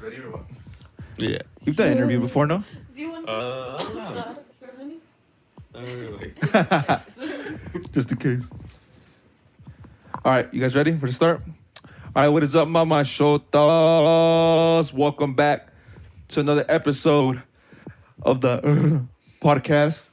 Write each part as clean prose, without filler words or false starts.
Ready or what? Yeah. You've done an interview before, no? Do you want Not honey? really. Just in case. All right, you guys ready for the start? All right, what is up, Mama Shotas? Welcome back to another episode of the podcast.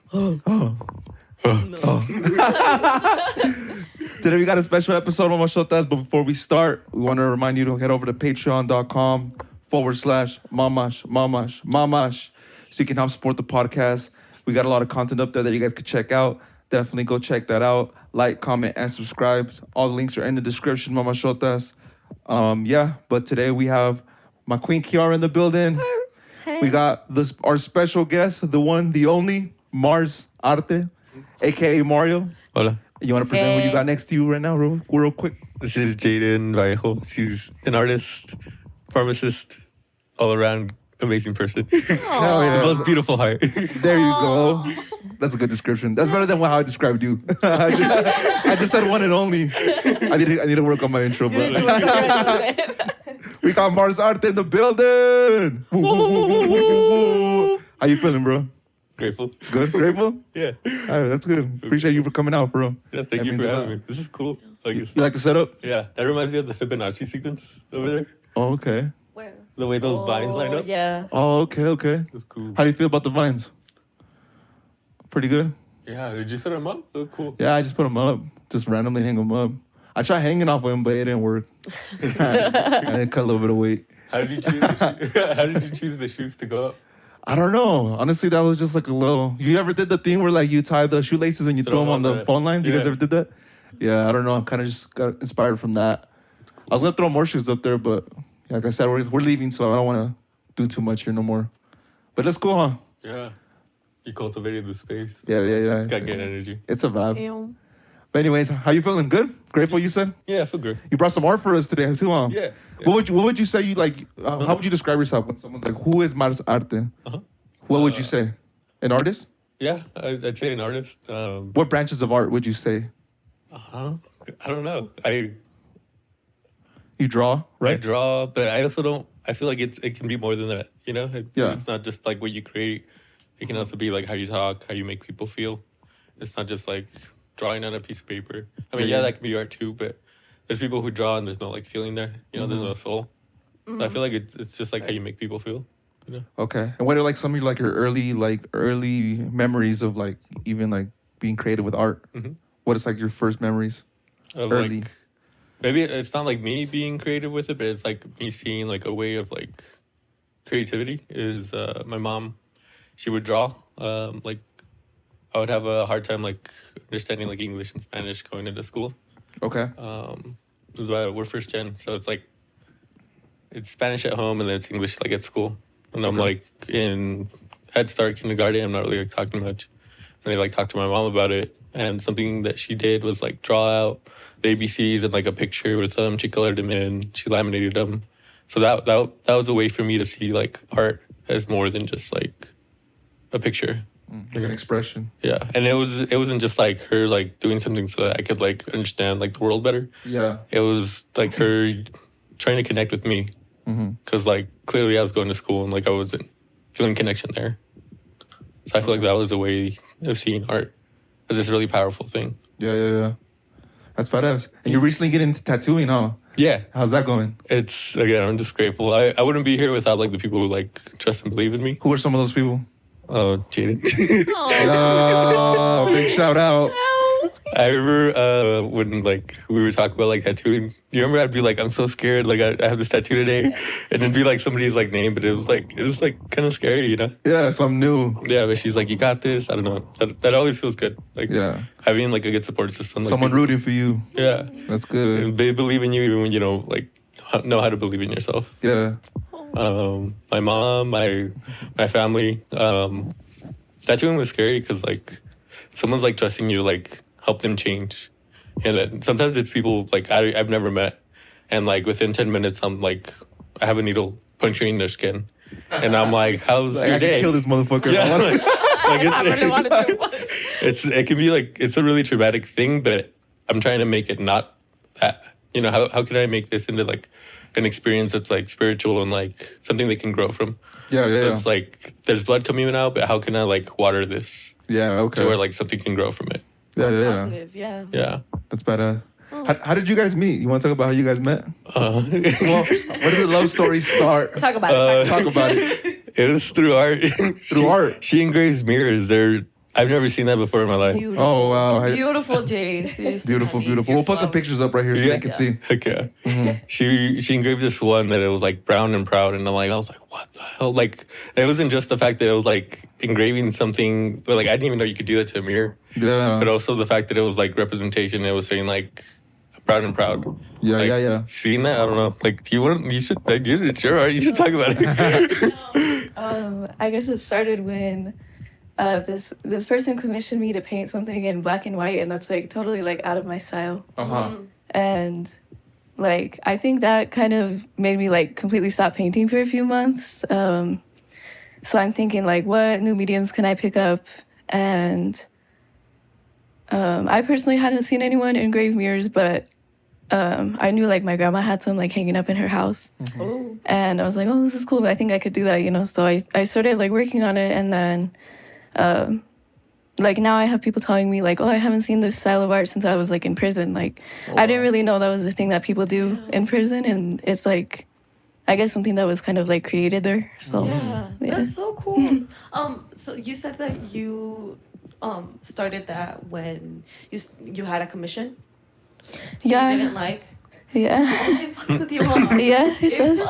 Today we got a special episode, Mama Shotas, but before we start, we want to remind you to head over to patreon.com/mamash, so you can help support the podcast. We got a lot of content up there that you guys could check out. Definitely go check that out. Like, comment, and subscribe. All the links are in the description, Mama Shotas. But today we have my queen Kiara in the building. Hey. We got our special guest, the one, the only, Marsarte, a.k.a. Mario. Hola. You want to present who you got next to you right now, real quick? This is Jaden Auhauh. She's an artist, pharmacist, all around amazing person. Hell yeah. Most beautiful heart. There you go. That's a good description. That's better than how I described you. I just said one and only. I need to work on my intro, bro. We got Marsarte in the building. How you feeling, bro? Grateful. Good? Grateful? Yeah. All right, that's good. Appreciate you for coming out, bro. Yeah, thank you for having me. This is cool. You like the setup? Yeah, that reminds me of the Fibonacci sequence over there. Oh, okay. Where? The way those vines line up. Yeah. Oh, okay. It's cool. How do you feel about the vines? Pretty good? Yeah, did you set them up? They're cool. Yeah, I just put them up. Just randomly hang them up. I tried hanging off of them, but it didn't work. I didn't cut a little bit of weight. How did you choose How did you choose the shoes to go up? I don't know. Honestly, that was just like a little... You ever did the thing where like you tie the shoelaces and you throw them on the phone lines? You guys ever did that? Yeah, I don't know. I kind of just got inspired from that. I was going to throw more shoes up there, but like I said, we're leaving, so I don't want to do too much here no more. But that's cool, huh? Yeah. You cultivated the space. Yeah. It's got good energy. It's a vibe. Ew. But anyways, how you feeling? Good? Grateful, you said? Yeah, I feel good. You brought some art for us today, too, huh? Yeah. What would you say you like... how would you describe yourself when someone's like, who is Marsarte? Uh-huh. What would you say? An artist? Yeah, I'd say an artist. What branches of art would you say? I don't know. You draw, right? I draw, but I also don't. I feel like it can be more than that. You know, Yeah. It's not just like what you create. It can also be like how you talk, how you make people feel. It's not just like drawing on a piece of paper. I mean, yeah, that can be art too, but there's people who draw and there's no like feeling there. You know, there's no soul. So I feel like it's just like how you make people feel. You know? Okay. And what are like some of your like your early memories of like even like being creative with art? Mm-hmm. What is like your first memories? Of Early. like, maybe it's not like me being creative with it, but it's like me seeing like a way of like creativity is my mom. She would draw. Like I would have a hard time like understanding like English and Spanish going into school. Okay. This is why we're first gen, so it's like it's Spanish at home and then it's English like at school. And I'm like in Head Start, kindergarten, I'm not really like talking much. And they like talk to my mom about it. And something that she did was like draw out the ABCs and like a picture with them. She colored them in, she laminated them. So that was a way for me to see like art as more than just like a picture. Like an expression. Yeah. And it wasn't just like her like doing something so that I could like understand like the world better. Yeah. It was like her trying to connect with me. Because, like, clearly I was going to school and, like, I wasn't feeling connection there. So I feel like that was a way of seeing art as this really powerful thing. Yeah. That's badass. And you're recently getting into tattooing, huh? Yeah. How's that going? It's, again, I'm just grateful. I wouldn't be here without, like, the people who, like, trust and believe in me. Who are some of those people? Jaden. Oh, big shout out. I remember when, like, we were talking about, like, tattooing. You remember I'd be like, I'm so scared. Like, I have this tattoo today. And it'd be, like, somebody's, like, name. But it was, like, kind of scary, you know? Yeah, so I'm new. Yeah, but she's like, you got this. I don't know. That always feels good. Like, having, like, a good support system. Like, someone rooting for you. Yeah. That's good. And they believe in you even when you don't, like, know how to believe in yourself. Yeah. My mom, my family. Tattooing was scary because, like, someone's, like, trusting you to, like, help them change. And then sometimes it's people like I've never met. And like within 10 minutes, I'm like, I have a needle puncturing their skin. And I'm like, how's like, your I day? can kill this motherfucker. Yeah, I really wanted to. It can be like, it's a really traumatic thing, but I'm trying to make it not that. You know, how can I make this into like an experience that's like spiritual and like something they can grow from. Yeah. It's like there's blood coming out, but how can I like water this? Yeah, okay. To where like something can grow from it. Positive, yeah. Yeah. That's badass. How did you guys meet? You want to talk about how you guys met? Well, where did the love story start? Talk about it. Talk about it. It was through art. Through art? She engraves mirrors. I've never seen that before in my life. Beautiful. Oh, wow. Beautiful, Jade. Seriously, Beautiful, honey. beautiful. We'll put some pictures up right here so they can see. Okay. Mm-hmm. She engraved this one that it was like brown and proud, and I was like, what the hell? Like, it wasn't just the fact that it was like engraving something, but like I didn't even know you could do that to a mirror. Yeah. But also the fact that it was like representation. It was saying like proud and proud. Yeah, like, yeah. Seeing that, I don't know. Like, you should. Like, it's your art. You should talk about it. I guess it started when this person commissioned me to paint something in black and white, and that's like totally like out of my style. And like I think that kind of made me like completely stop painting for a few months. So I'm thinking like, what new mediums can I pick up? And I personally hadn't seen anyone engrave mirrors, but I knew like my grandma had some like hanging up in her house. And I was like, oh, this is cool, but I think I could do that, you know? So I started like working on it, and then like now I have people telling me like, oh, I haven't seen this style of art since I was like in prison. Like I didn't really know that was the thing that people do in prison, and it's like I guess something that was kind of like created there. So yeah. That's so cool. So you said that you started that when you had a commission. Yeah. You didn't like. Yeah. Oh, she fucks with you, mom. Yeah, it does.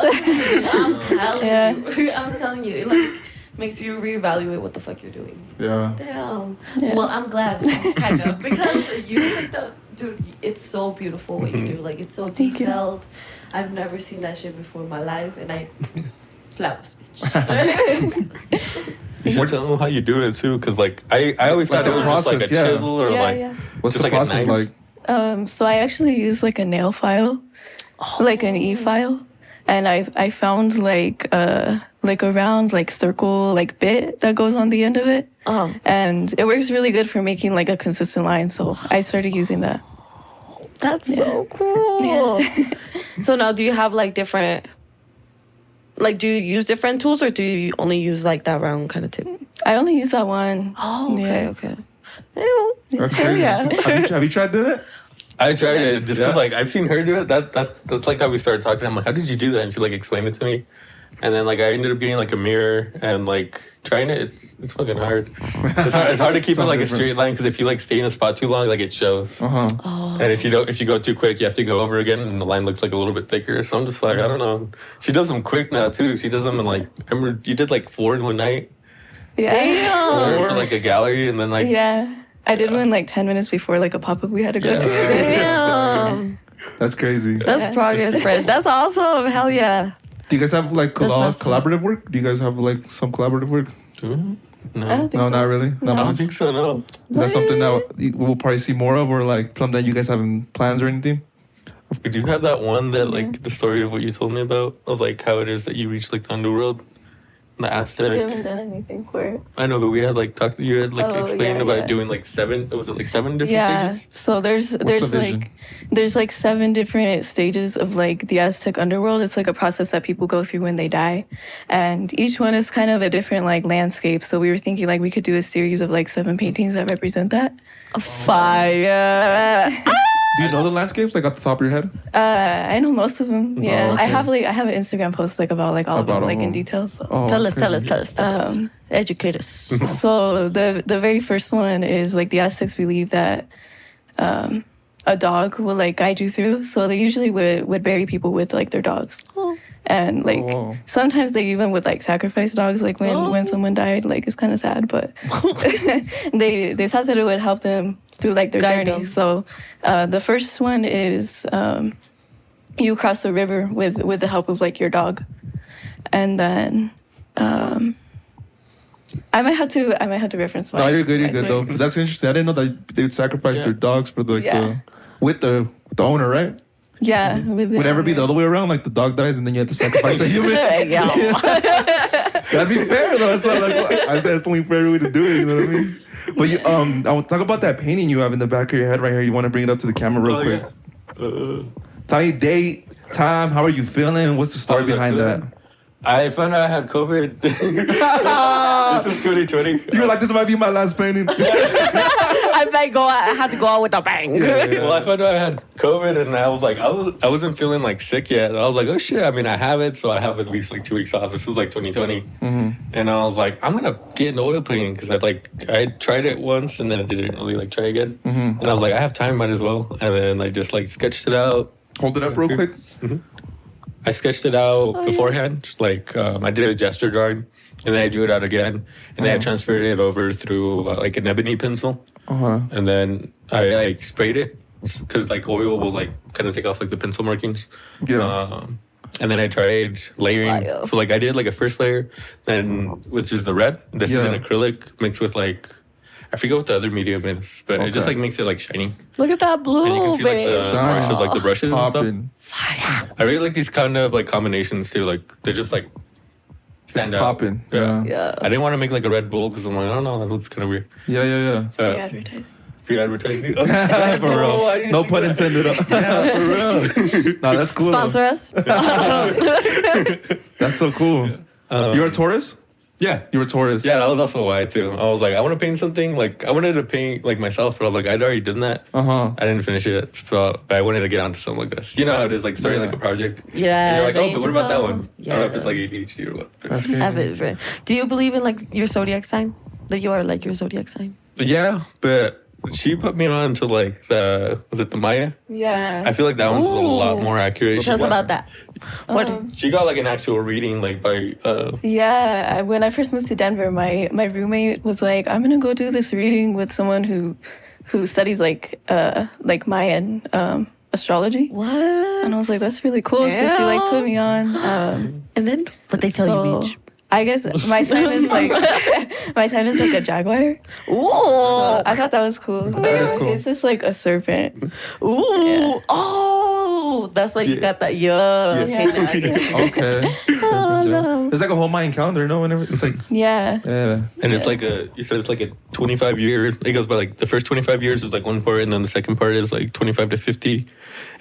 I'm telling you, it like makes you reevaluate what the fuck you're doing. Yeah. Damn. Yeah. Well, I'm glad, kind of, because you like dude. It's so beautiful what you do. Like it's so Thank you. detailed. I've never seen that shit before in my life, and I flowers, bitch. You should tell them how you do it too, because like I always thought Like it was the just like a process, yeah. chisel or like What's just the like a process knife. like? So I actually use like a nail file, like an e-file, and I found like a round like circle like bit that goes on the end of it, and it works really good for making like a consistent line. So I started using that. That's so cool. Yeah. So now, do you have like different? Like, do you use different tools, or do you only use like that round kind of tip? I only use that one. Oh, okay, Yeah. okay. That's crazy. Yeah. Have you tried doing it? I tried it just Yeah. because like I've seen her do it. That's like how we started talking. I'm like, how did you do that? And she like explained it to me. And then like I ended up getting like a mirror and like trying it. It's fucking hard. It's hard to keep it like a straight line, because if you like stay in a spot too long, like it shows. And if you go too quick, you have to go over again, and the line looks like a little bit thicker. So I'm just like, I don't know. She does them quick now too. She does them in like, remember you did like 4 in one night Yeah. for like a gallery, and then like Yeah. I did one like 10 minutes before like a pop-up we had to go to. Damn. That's crazy. That's progress, friend. That's awesome. Hell yeah. Do you guys have like That's messed up. collaborative work? Do you guys have like some collaborative work? I don't think No, so. not really. I Not don't much. think so. No. Is that something that we'll probably see more of, or like something that you guys have in plans or anything? Did you have that one that like the story of what you told me about, of like how it is that you reach like the underworld, the We Aztec? haven't done anything for it. I know, but we had like talked. You had like Oh, explained yeah, about yeah. doing like 7. Was it like 7 different Yeah. stages? So there's the vision? like 7 different stages of like the Aztec underworld. It's like a process that people go through when they die, and each one is kind of a different like landscape. So we were thinking like we could do a series of like 7 paintings that represent that. Fire. Do you know the landscapes like off the top of your head? I know most of them. Yeah, okay. I have an Instagram post like about like all of About them all like of in them. detail. So. Oh, Tell that's us. crazy. Educate us. So the very first one is like the Aztecs believe that a dog will like guide you through. So they usually would bury people with like their dogs. And like Oh. sometimes they even would like sacrifice dogs like when someone died. Like it's kind of sad, but they thought that it would help them through like their Guide journey. them. So the first one is you cross the river with the help of like your dog, and then I might have to reference. No, you're good. You're good though. But that's interesting. I didn't know that they would sacrifice their dogs for like with the owner, right? Yeah. Would it ever be the other way around? Like the dog dies and then you have to sacrifice the human? Yeah. That'd be fair though. That's the only fair way to do it. You know what I mean? But you, I will talk about that painting you have in the back of your head right here. You want to bring it up to the camera real quick? Tell me date, time, how are you feeling? What's the story behind that? I found out I had COVID. This is 2020. You were like, this might be my last painting. I have to go out with a bang. Yeah. Well, I found out I had COVID, and I was like, I wasn't feeling like sick yet. I was like, oh shit. I mean, I have it, so I have at least like 2 weeks off. This was like 2020, and I was like, I'm gonna get into oil painting because I tried it once, and then I didn't really like try again. And I was like, I have time, might as well. And then I just like sketched it out. Hold it up real quick. I sketched it out beforehand. Like I did a gesture drawing, and then I drew it out again, and then I transferred it over through like an ebony pencil, and then I like sprayed it because like oil will like kind of take off like the pencil markings. Yeah. And then I tried layering. Fire. So like I did like a first layer, then which is the red. This is an acrylic mixed with like I forget what the other medium is, but it just like makes it like shiny. Look at that blue, And you can see like babe. the marks of like the brushes and Popping. stuff. I really like these kind of like combinations too. Like they just like stand out. Popping. Yeah. I didn't want to make like a Red Bull because I'm like, I don't know, that looks kind of weird. Yeah. Free advertising. Free advertising. For real. No pun intended. Yeah, for real. No, that's cool. Sponsor us. That's so cool. You're a Taurus? Yeah. You were a Taurus. Yeah, that was also why too. I was like, I want to paint something. Like I wanted to paint like myself, but I was like, I'd already done that. I didn't finish it, so but I wanted to get onto something like this. You know how it is, like starting like a project. Yeah. And you're like, they oh, but what about that just, one? I don't know if it's like ADHD or what. That's I have crazy. it. Do you believe in like your zodiac sign? That you are like your zodiac sign? Yeah, but she put me on to like was it the Maya? Yeah. I feel like that one's a lot more accurate. Tell us about that. What? She got like an actual reading like by Yeah, when I first moved to Denver, my roommate was like, "I'm gonna go do this reading with someone who studies like Mayan astrology." What? And I was like, "That's really cool." So she like put me on. And then what they tell you, bitch? I guess my sign is like a jaguar. Ooh. So I thought that was cool. That is cool. It's just like a serpent. Ooh. Yeah. Oh, that's why you got that. Yeah. Okay. It's like a whole Mayan calendar, no? Whenever it's like, Yeah. and it's like you said it's like a 25 year. It goes by like the first 25 years is like one part, and then the second part is like 25 to 50,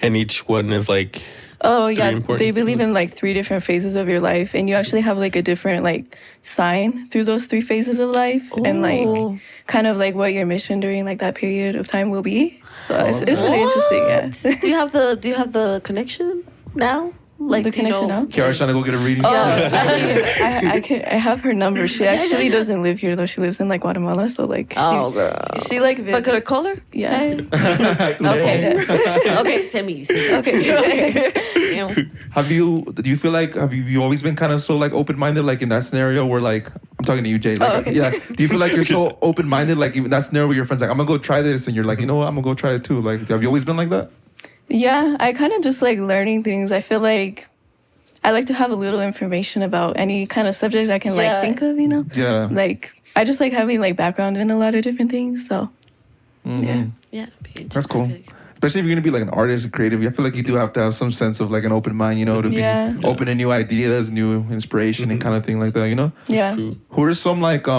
and each one is like. Oh yeah, important they believe in like 3 different phases of your life, and you actually have like a different like sign through those 3 phases of life, and like kind of like what your mission during like that period of time will be. So it's really interesting. Yeah. Do you have the connection now? Like The connection now? Kiara's trying to go get a reading. Oh, I have her number. She actually doesn't live here though. She lives in like Guatemala. So like girl. she like visits. But could I call her? Yeah. Okay. Okay, send me. Okay. Do you feel like, have you always been kind of so like open-minded, like in that scenario where like, I'm talking to you, Jay. Like, okay. yeah. Do you feel like you're so open-minded, like even that scenario where your friend's like, I'm gonna go try this, and you're like, you know what, I'm gonna go try it too. Like, have you always been like that? Yeah, I kind of just like learning things. I feel like I like to have a little information about any kind of subject I can like think of, you know? Yeah. Like I just like having like background in a lot of different things. So yeah. Yeah, bitch. That's cool. Especially if you're gonna be like an artist or creative, I feel like you do have to have some sense of like an open mind, you know, to be open to new ideas, new inspiration, and kind of thing like that, you know. Yeah. Who are some like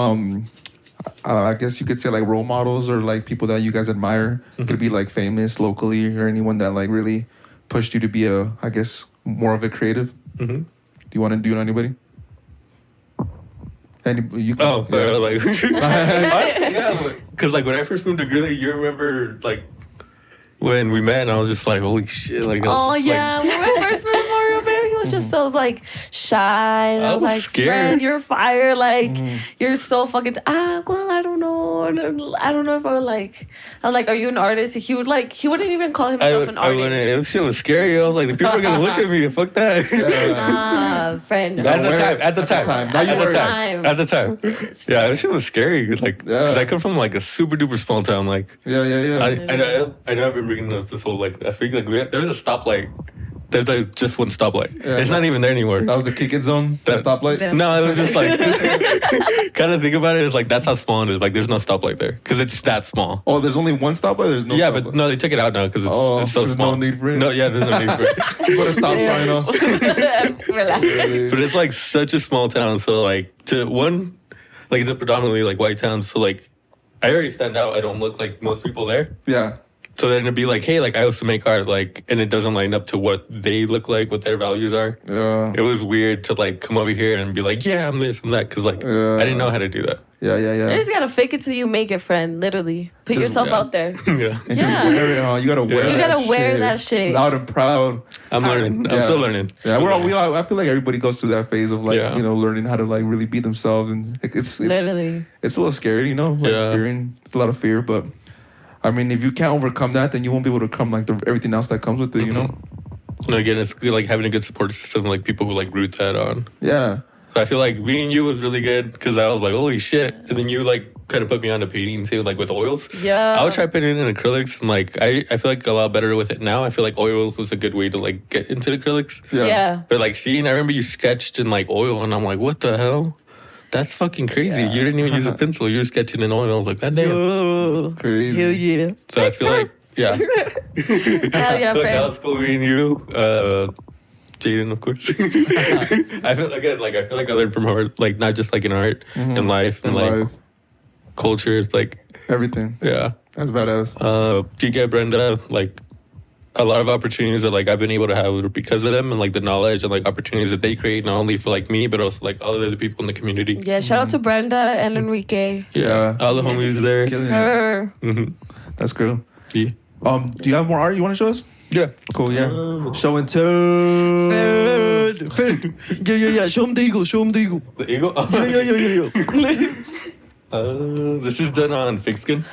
I guess you could say like role models or like people that you guys admire? Could be like famous locally or anyone that like really pushed you to be I guess more of a creative. Do you want to do anybody? Like yeah, because like when I first moved to Greeley, you remember like when we met, and I was just like, holy shit, like Oh yeah, when I first met Mario, baby, he was just so like shy. And I was like, scared. friend, you're fire. Like you're so fucking. Well, I don't know. I don't know if I'm like, are you an artist? He wouldn't even call himself an artist. It shit was scary. I was like, the people are gonna look at me. Fuck that. Friend. At the time. Yeah, that shit was scary. Like, because I come from like a super duper small town. Like, Yeah. I know I've been bringing up this whole like last week. Like, there's a stoplight. There's like just one stoplight. Yeah. It's not even there anymore. That was the kick it zone, the stoplight. No, it was just like kind of think about it. It's like that's how small it is. Like, there's no stoplight there because it's that small. Oh, there's only one stoplight. There's no. Yeah, stoplight. but no, they took it out now because it's so there's small. no need for it. No, yeah, there's no need for it. Put a stop sign on. Relax. But it's like such a small town. So like it's a predominantly like white town. So like I already stand out. I don't look like most people there. Yeah. So then it'd be like, hey, like I also make art, like, and it doesn't line up to what they look like, what their values are. Yeah. It was weird to like come over here and be like, yeah, I'm this, I'm that, because like I didn't know how to do that. Yeah. You just gotta fake it till you make it, friend. Literally, put yourself out there. Yeah. And just wear it, huh? You gotta wear. You gotta wear that shit. Loud and proud. I'm learning. I'm still learning. Yeah, I feel like everybody goes through that phase of like learning how to like really be themselves, and it's literally it's a little scary, like fearing. It's a lot of fear, but I mean, if you can't overcome that, then you won't be able to come like everything else that comes with it, you know. And again, it's good, like having a good support system, like people who like root that on. Yeah. So I feel like meeting you was really good because I was like, holy shit. And then you like kind of put me on to painting too, like with oils. Yeah. I would try painting in acrylics, and like I feel like a lot better with it now. I feel like oils was a good way to like get into acrylics. Yeah. But like I remember you sketched in like oil, and I'm like, what the hell? That's fucking crazy. You didn't even use a pencil. You were sketching in oil. I was like, God damn. Oh, crazy. Hell yeah. So I feel like, yeah. Hell yeah, Like friend. I was cool meeting you. Jaden, of course. I feel like I learned from her, like not just like in art, in life, and like culture, like everything. Yeah, that's badass. Kike, Brenda, like a lot of opportunities that like I've been able to have because of them, and like the knowledge and like opportunities that they create, not only for like me, but also like all the other people in the community. Yeah, shout out to Brenda and Enrique. Yeah, all the homies there. Her. That's cool. Yeah. Do you have more art you want to show us? Yeah. Cool, yeah. Show and tell. Yeah. Show him the eagle. The eagle? Yeah. This is done on fake skin.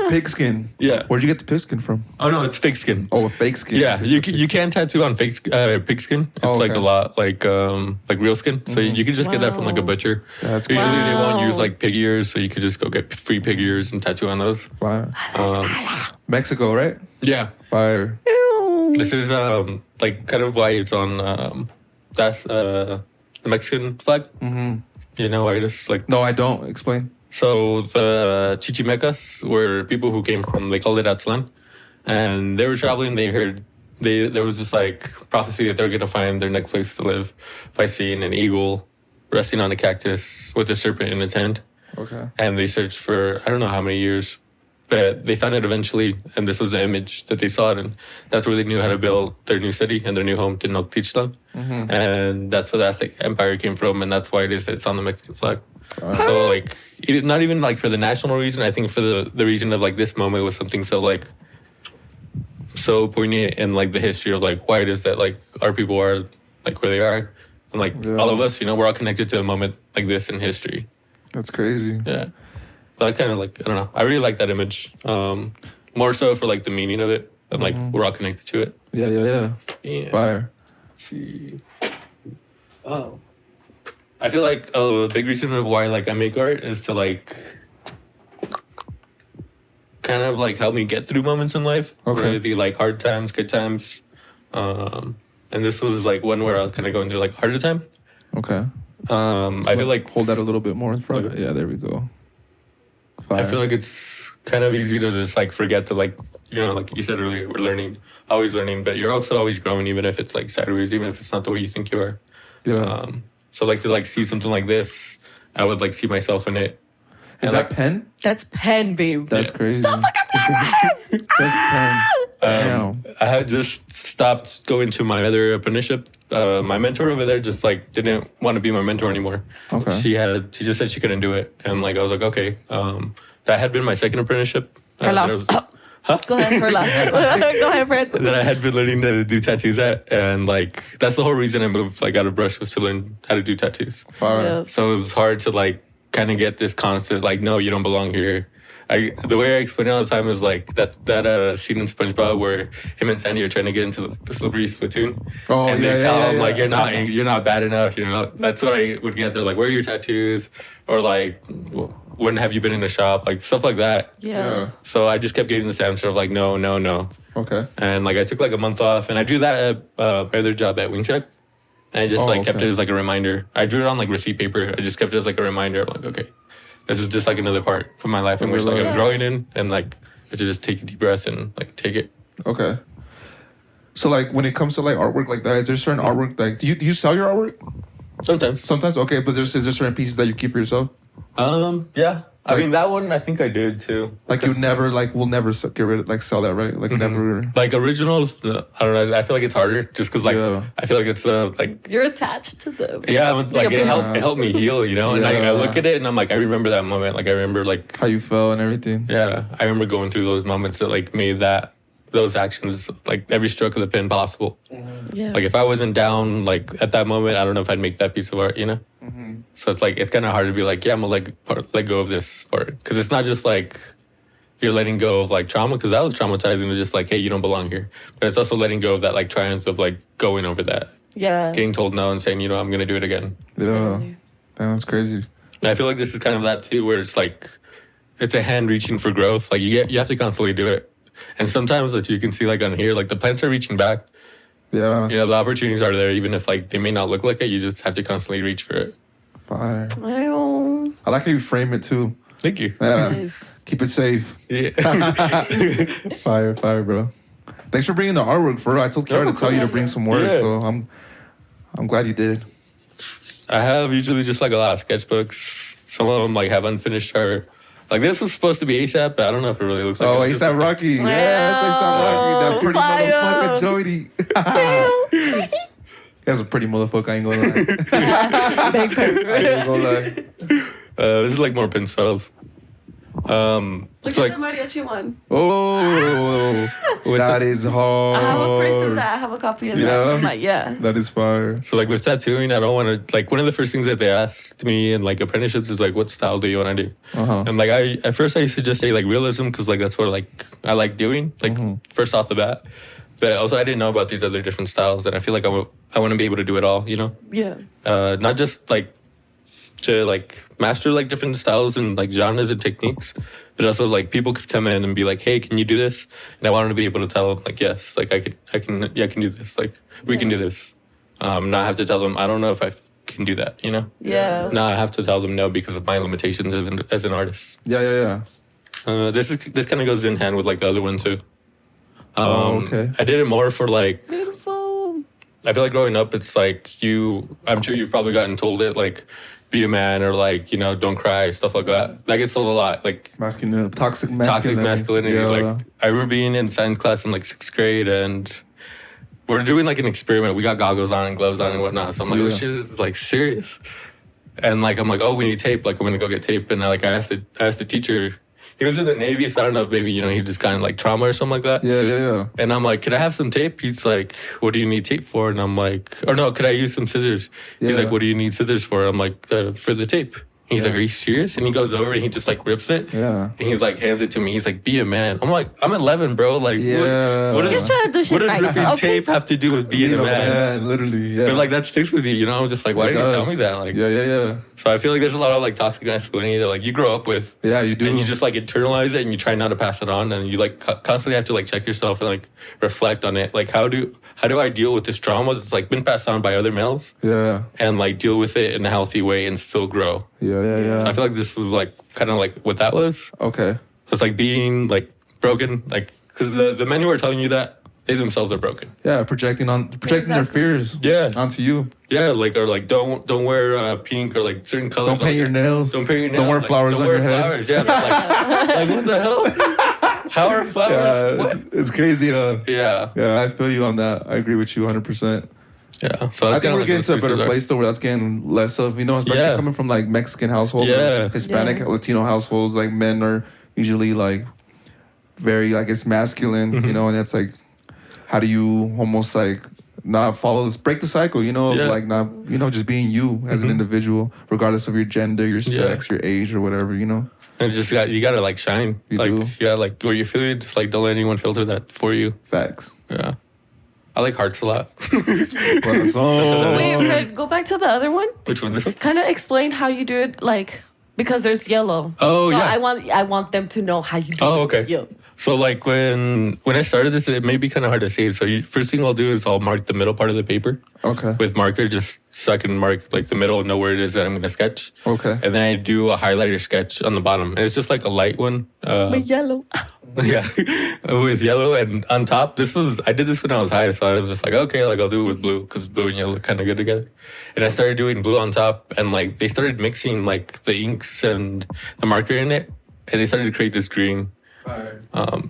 Pigskin. Yeah. Where'd you get the pigskin from? Oh, no, it's fake skin. Oh, a fake skin. Yeah, you can tattoo on fake pigskin. It's like a lot like real skin. So you can just get that from like a butcher. That's Usually they won't use like pig ears, so you could just go get free pig ears and tattoo on those. Wow. Mexico, right? Yeah. Fire. This is like kind of why it's on that's the Mexican flag. Mm-hmm. You know why it is like? No, I don't. Explain. So the Chichimecas were people who came from, they called it Aztlan, and they were traveling. They heard there was this like prophecy that they were going to find their next place to live by seeing an eagle resting on a cactus with a serpent in its hand. Okay. And they searched for I don't know how many years, but they found it eventually, and this was the image that they saw it, and that's where they knew how to build their new city and their new home, Tenochtitlan. Mm-hmm. And that's where the Aztec Empire came from, and that's why it is it's on the Mexican flag. So like, not even like for the national reason. I think for the reason of like this moment was something so like so poignant in like the history of like why it is that like our people are like where they are, and like all of us, we're all connected to a moment like this in history. That's crazy. Yeah, but I kind of like I don't know. I really like that image. More so for like the meaning of it, and like we're all connected to it. Yeah. Fire. Oh. I feel like a big reason of why like I make art is to like kind of like help me get through moments in life. Okay. Whether it be like hard times, good times. And this was like one where I was kind of going through like harder time. Okay. I feel like hold that a little bit more in front. Okay. Yeah, there we go. Fire. I feel like it's kind of easy to just like forget to like like you said earlier, we're learning, always learning, but you're also always growing, even if it's like sideways, even if it's not the way you think you are. Yeah. So like to like see something like this, I would like see myself in it. Is that pen? That's pen, babe. That's crazy. Stop fucking playing. That's pen. I had just stopped going to my other apprenticeship. My mentor over there just like didn't want to be my mentor anymore. Okay. She just said she couldn't do it, and like I was like, okay. That had been my second apprenticeship. Her last. Go ahead, her last. Go ahead, Fred. That I had been learning to do tattoos at, and like that's the whole reason I moved like out of brush was to learn how to do tattoos. Yeah. So it was hard to like kind of get this constant like, no, you don't belong here. The way I explain it all the time is like that scene in SpongeBob where him and Sandy are trying to get into the slippery spittoon, and they tell him like you're not bad enough. That's what I would get. They're like, where are your tattoos? Or like, when have you been in a shop? Like stuff like that. Yeah. So I just kept getting this answer of like, no. Okay. And like I took like a month off, and I drew that at my other job at Wing Check, and I just kept it as like a reminder. I drew it on like receipt paper. I just kept it as like a reminder of like, okay, this is just like another part of my life in which like I'm growing in, and like I have to just take a deep breath and like take it. Okay. So like when it comes to like artwork like that, is there certain artwork like do you sell your artwork? Sometimes. Okay, but is there certain pieces that you keep for yourself? Yeah. I mean, that one I think I did too. Like you never will never get rid of sell that, right? Like never. Like originals, I don't know. I feel like it's harder just because I feel like it's like you're attached to them. Yeah, like it helped me heal, you know. And I look at it and I'm like, I remember that moment. Like I remember like how you felt and everything. Yeah, I remember going through those moments that like made those actions like every stroke of the pen possible. Yeah. Like if I wasn't down like at that moment, I don't know if I'd make that piece of art, you know. So it's like it's kind of hard to be like, yeah, I'm gonna let go of this part because it's not just like you're letting go of like trauma because that was traumatizing to just like, hey, you don't belong here. But it's also letting go of that like triumph of like going over that. Yeah. Getting told no and saying, you know, I'm gonna do it again. Yeah, that's crazy. And I feel like this is kind of that too, where it's like it's a hand reaching for growth. Like you have to constantly do it. And sometimes, as you can see, like on here, like the plants are reaching back. Yeah. You know, the opportunities are there, even if like they may not look like it. You just have to constantly reach for it. Fire. I like how you frame it too. Thank you. Yeah. Nice. Keep it safe. Yeah. Fire, bro. Thanks for bringing the artwork, for real. I told Kara to tell you to bring some work, so I'm glad you did. I have usually just like a lot of sketchbooks. Some of them like have unfinished art. Like this was supposed to be ASAP, but I don't know if it really looks like. Oh, ASAP Rocky. Yeah, that's ASAP Rocky. That pretty motherfucker, Jody. He has a pretty motherfucker, I ain't gonna lie. I ain't gonna lie. This is like more pencils. Look at the mariachi one. Oh, that is hard. I have a print of that. I have a copy of that. Yeah. That is fire. So like with tattooing, I don't want to, like one of the first things that they asked me in like apprenticeships is like, what style do you want to do? And like at first I used to just say like realism because like that's what like I like doing, like first off the bat. But also I didn't know about these other different styles, and I feel like I want to be able to do it all, you know? Yeah. Not just like to like master like different styles and like genres and techniques, but also like people could come in and be like, hey, can you do this? And I wanted to be able to tell them like, yes, like I can do this. Like we can do this. Not have to tell them, I don't know if I can do that, you know? Yeah. Now I have to tell them no because of my limitations as an artist. Yeah. This kind of goes in hand with like the other one too. Okay. I did it more for like, Beautiful. I feel like growing up, it's like I'm sure you've probably gotten told it like, be a man or like, you know, don't cry, stuff like that. That gets told a lot. Like toxic masculinity. Yeah. Like I remember being in science class in like 6th grade and we're doing like an experiment. We got goggles on and gloves on and whatnot. So I'm like, oh shit, this is like serious. And like, I'm like, oh, we need tape. Like I'm going to go get tape. And like, I asked the teacher, he was in the Navy, so I don't know if maybe, you know, he just kind of like trauma or something like that. Yeah. And I'm like, can I have some tape? He's like, what do you need tape for? And I'm like, or no, could I use some scissors? He's like, what do you need scissors for? I'm like, for the tape. And he's like, are you serious? And he goes over and he just like rips it. Yeah. And he's like, hands it to me. He's like, be a man. I'm like, I'm 11, bro. Like, what He's trying to do shit does ripping tape have to do with being a man? Literally, yeah. But like that sticks with you, you know? I'm just like, why didn't you tell me that? Like, yeah. So I feel like there's a lot of like toxic masculinity that like you grow up with. Yeah, you do. And you just like internalize it and you try not to pass it on, and you like constantly have to like check yourself and like reflect on it. Like how do I deal with this trauma that's like been passed on by other males? Yeah. And like deal with it in a healthy way and still grow. Yeah. So I feel like this was like kind of like what that was. Okay. It's like being like broken, like because the men who are telling you that, they themselves are broken. Yeah, projecting their fears. Yeah. Onto you. Yeah, like or like don't wear pink or like certain colors. Don't paint your nails. Don't paint your nails. Don't wear flowers on your head. Flowers. Yeah, like what the hell? How are flowers? It's crazy. Yeah, I feel you on that. I agree with you 100%. Yeah, so I think we're getting to a better place though, where that's getting less of, you know, especially coming from like Mexican households, Hispanic, Latino households. Like men are usually like very, I guess, masculine, you know, and it's like, how do you almost like not follow this, break the cycle, you know, of like not, you know, just being you as an individual, regardless of your gender, your sex, your age, or whatever, you know. And just you gotta like shine, you like do. Like what you're feeling, just like don't let anyone filter that for you. Facts. Yeah. I like hearts a lot. Wait, Fred, go back to the other one. Which one? Kind of explain how you do it, like, because there's yellow. Oh, so yeah. I want them to know how you do it. Oh, okay. Yep. So like when I started this, it may be kind of hard to say. So first thing I'll do is I'll mark the middle part of the paper. Okay. With marker, just so I can mark like the middle and know where it is that I'm going to sketch. Okay. And then I do a highlighter sketch on the bottom. And it's just like a light one. With yellow. Yeah, with yellow. And on top, I did this when I was high. So I was just like, okay, like I'll do it with blue because blue and yellow look kind of good together. And I started doing blue on top. And like they started mixing like the inks and the marker in it. And they started to create this green.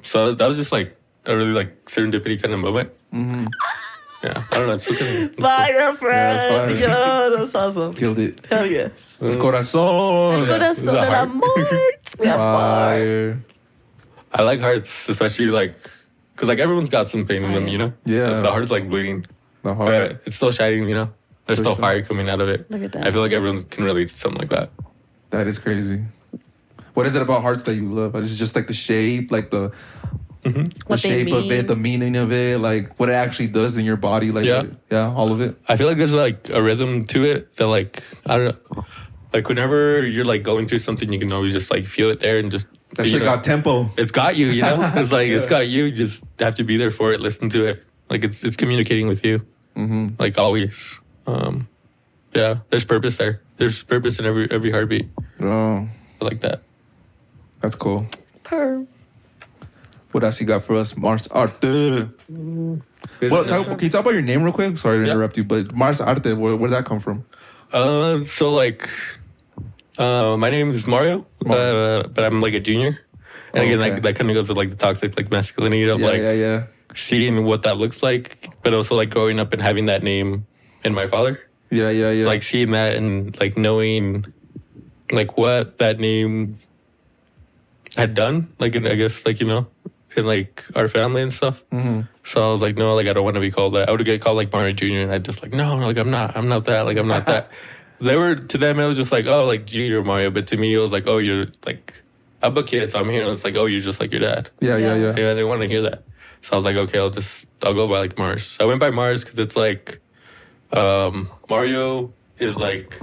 So that was just like a really like serendipity kind of moment. Mm-hmm. Yeah, I don't know. It's okay. Fire, friend. Yeah, Yo, that's awesome. Killed it. Hell yeah. El corazón. El corazón del amor. We have fire. I like hearts, especially like, because like everyone's got some pain in them, you know? Yeah. Like, the heart's like bleeding. The heart. But it's still shining, you know? There's still sure. fire coming out of it. Look at that. I feel like everyone can relate to something like that. That is crazy. What is it about hearts that you love? Is it just like the shape, like the What they shape of mean. it, the meaning of it, like what it actually does in your body, like Yeah. all of it. I feel like there's like a rhythm to it that like, I don't know. Like whenever you're like going through something, you can always just like feel it there and just. That shit got tempo. It's got you, you know? It's like, it's got you. You just have to be there for it, listen to it. Like it's communicating with you. Mm-hmm. Like always. Yeah, there's purpose there. There's purpose in every heartbeat. Oh, I like that. that's cool. Purr. What else you got for us? Marsarte. Well, can you talk about your name real quick? Sorry to interrupt you, but Marsarte, where did that come from? So like, my name is Mario, but I'm like a junior. And again, like that kind of goes with like the toxic like masculinity of seeing what that looks like, but also like growing up and having that name in my father. Yeah. Like seeing that and like knowing like what that name had done, like in, I guess like, you know, in like our family and stuff. Mm-hmm. So I was like, no, like I don't want to be called that. I would get called like Mario Jr. and I'd just like, no, like I'm not that, like I'm not that. To them it was just like, oh, like Junior Mario, but to me it was like, oh, you're like, I'm a kid, so I'm here and it's like, oh, you're just like your dad. Yeah. I didn't want to hear that. So I was like, okay, I'll go by like Mars. So I went by Mars because it's like, Mario is like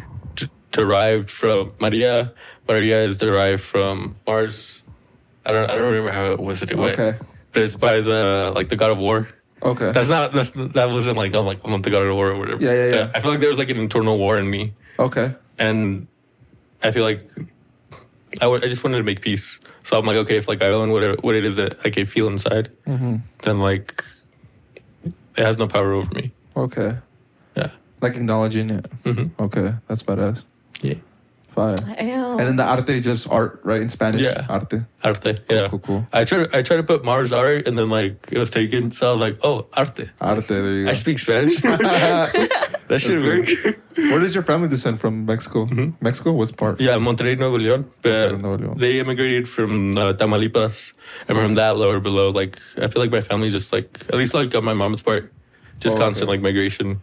derived from Maria. Maria is derived from Mars. I don't remember how it was anyway. Okay. But it's by the god of war. Okay. That wasn't like I'm the god of war or whatever. Yeah. I feel like there was like an internal war in me. Okay. And I feel like I just wanted to make peace. So I'm like, okay, if like I own what it is that I can feel inside, then like it has no power over me. Okay. Yeah. Like acknowledging it. Mm-hmm. Okay, that's badass. Yeah. Fire. Damn. And then the arte, just art, right? In Spanish? Yeah. Arte. Arte, yeah. Cool. I tried to put Mars art and then like it was taken, so I was like, oh, arte. Arte, there you go. I speak Spanish. That should work. Where does your family descend from? Mexico? Mm-hmm. Mexico? What's part? Yeah, Monterrey, Nuevo León. But Nuevo León. they immigrated from Tamaulipas. And from that lower below, like I feel like my family just like, at least like on my mom's part, just constant like migration.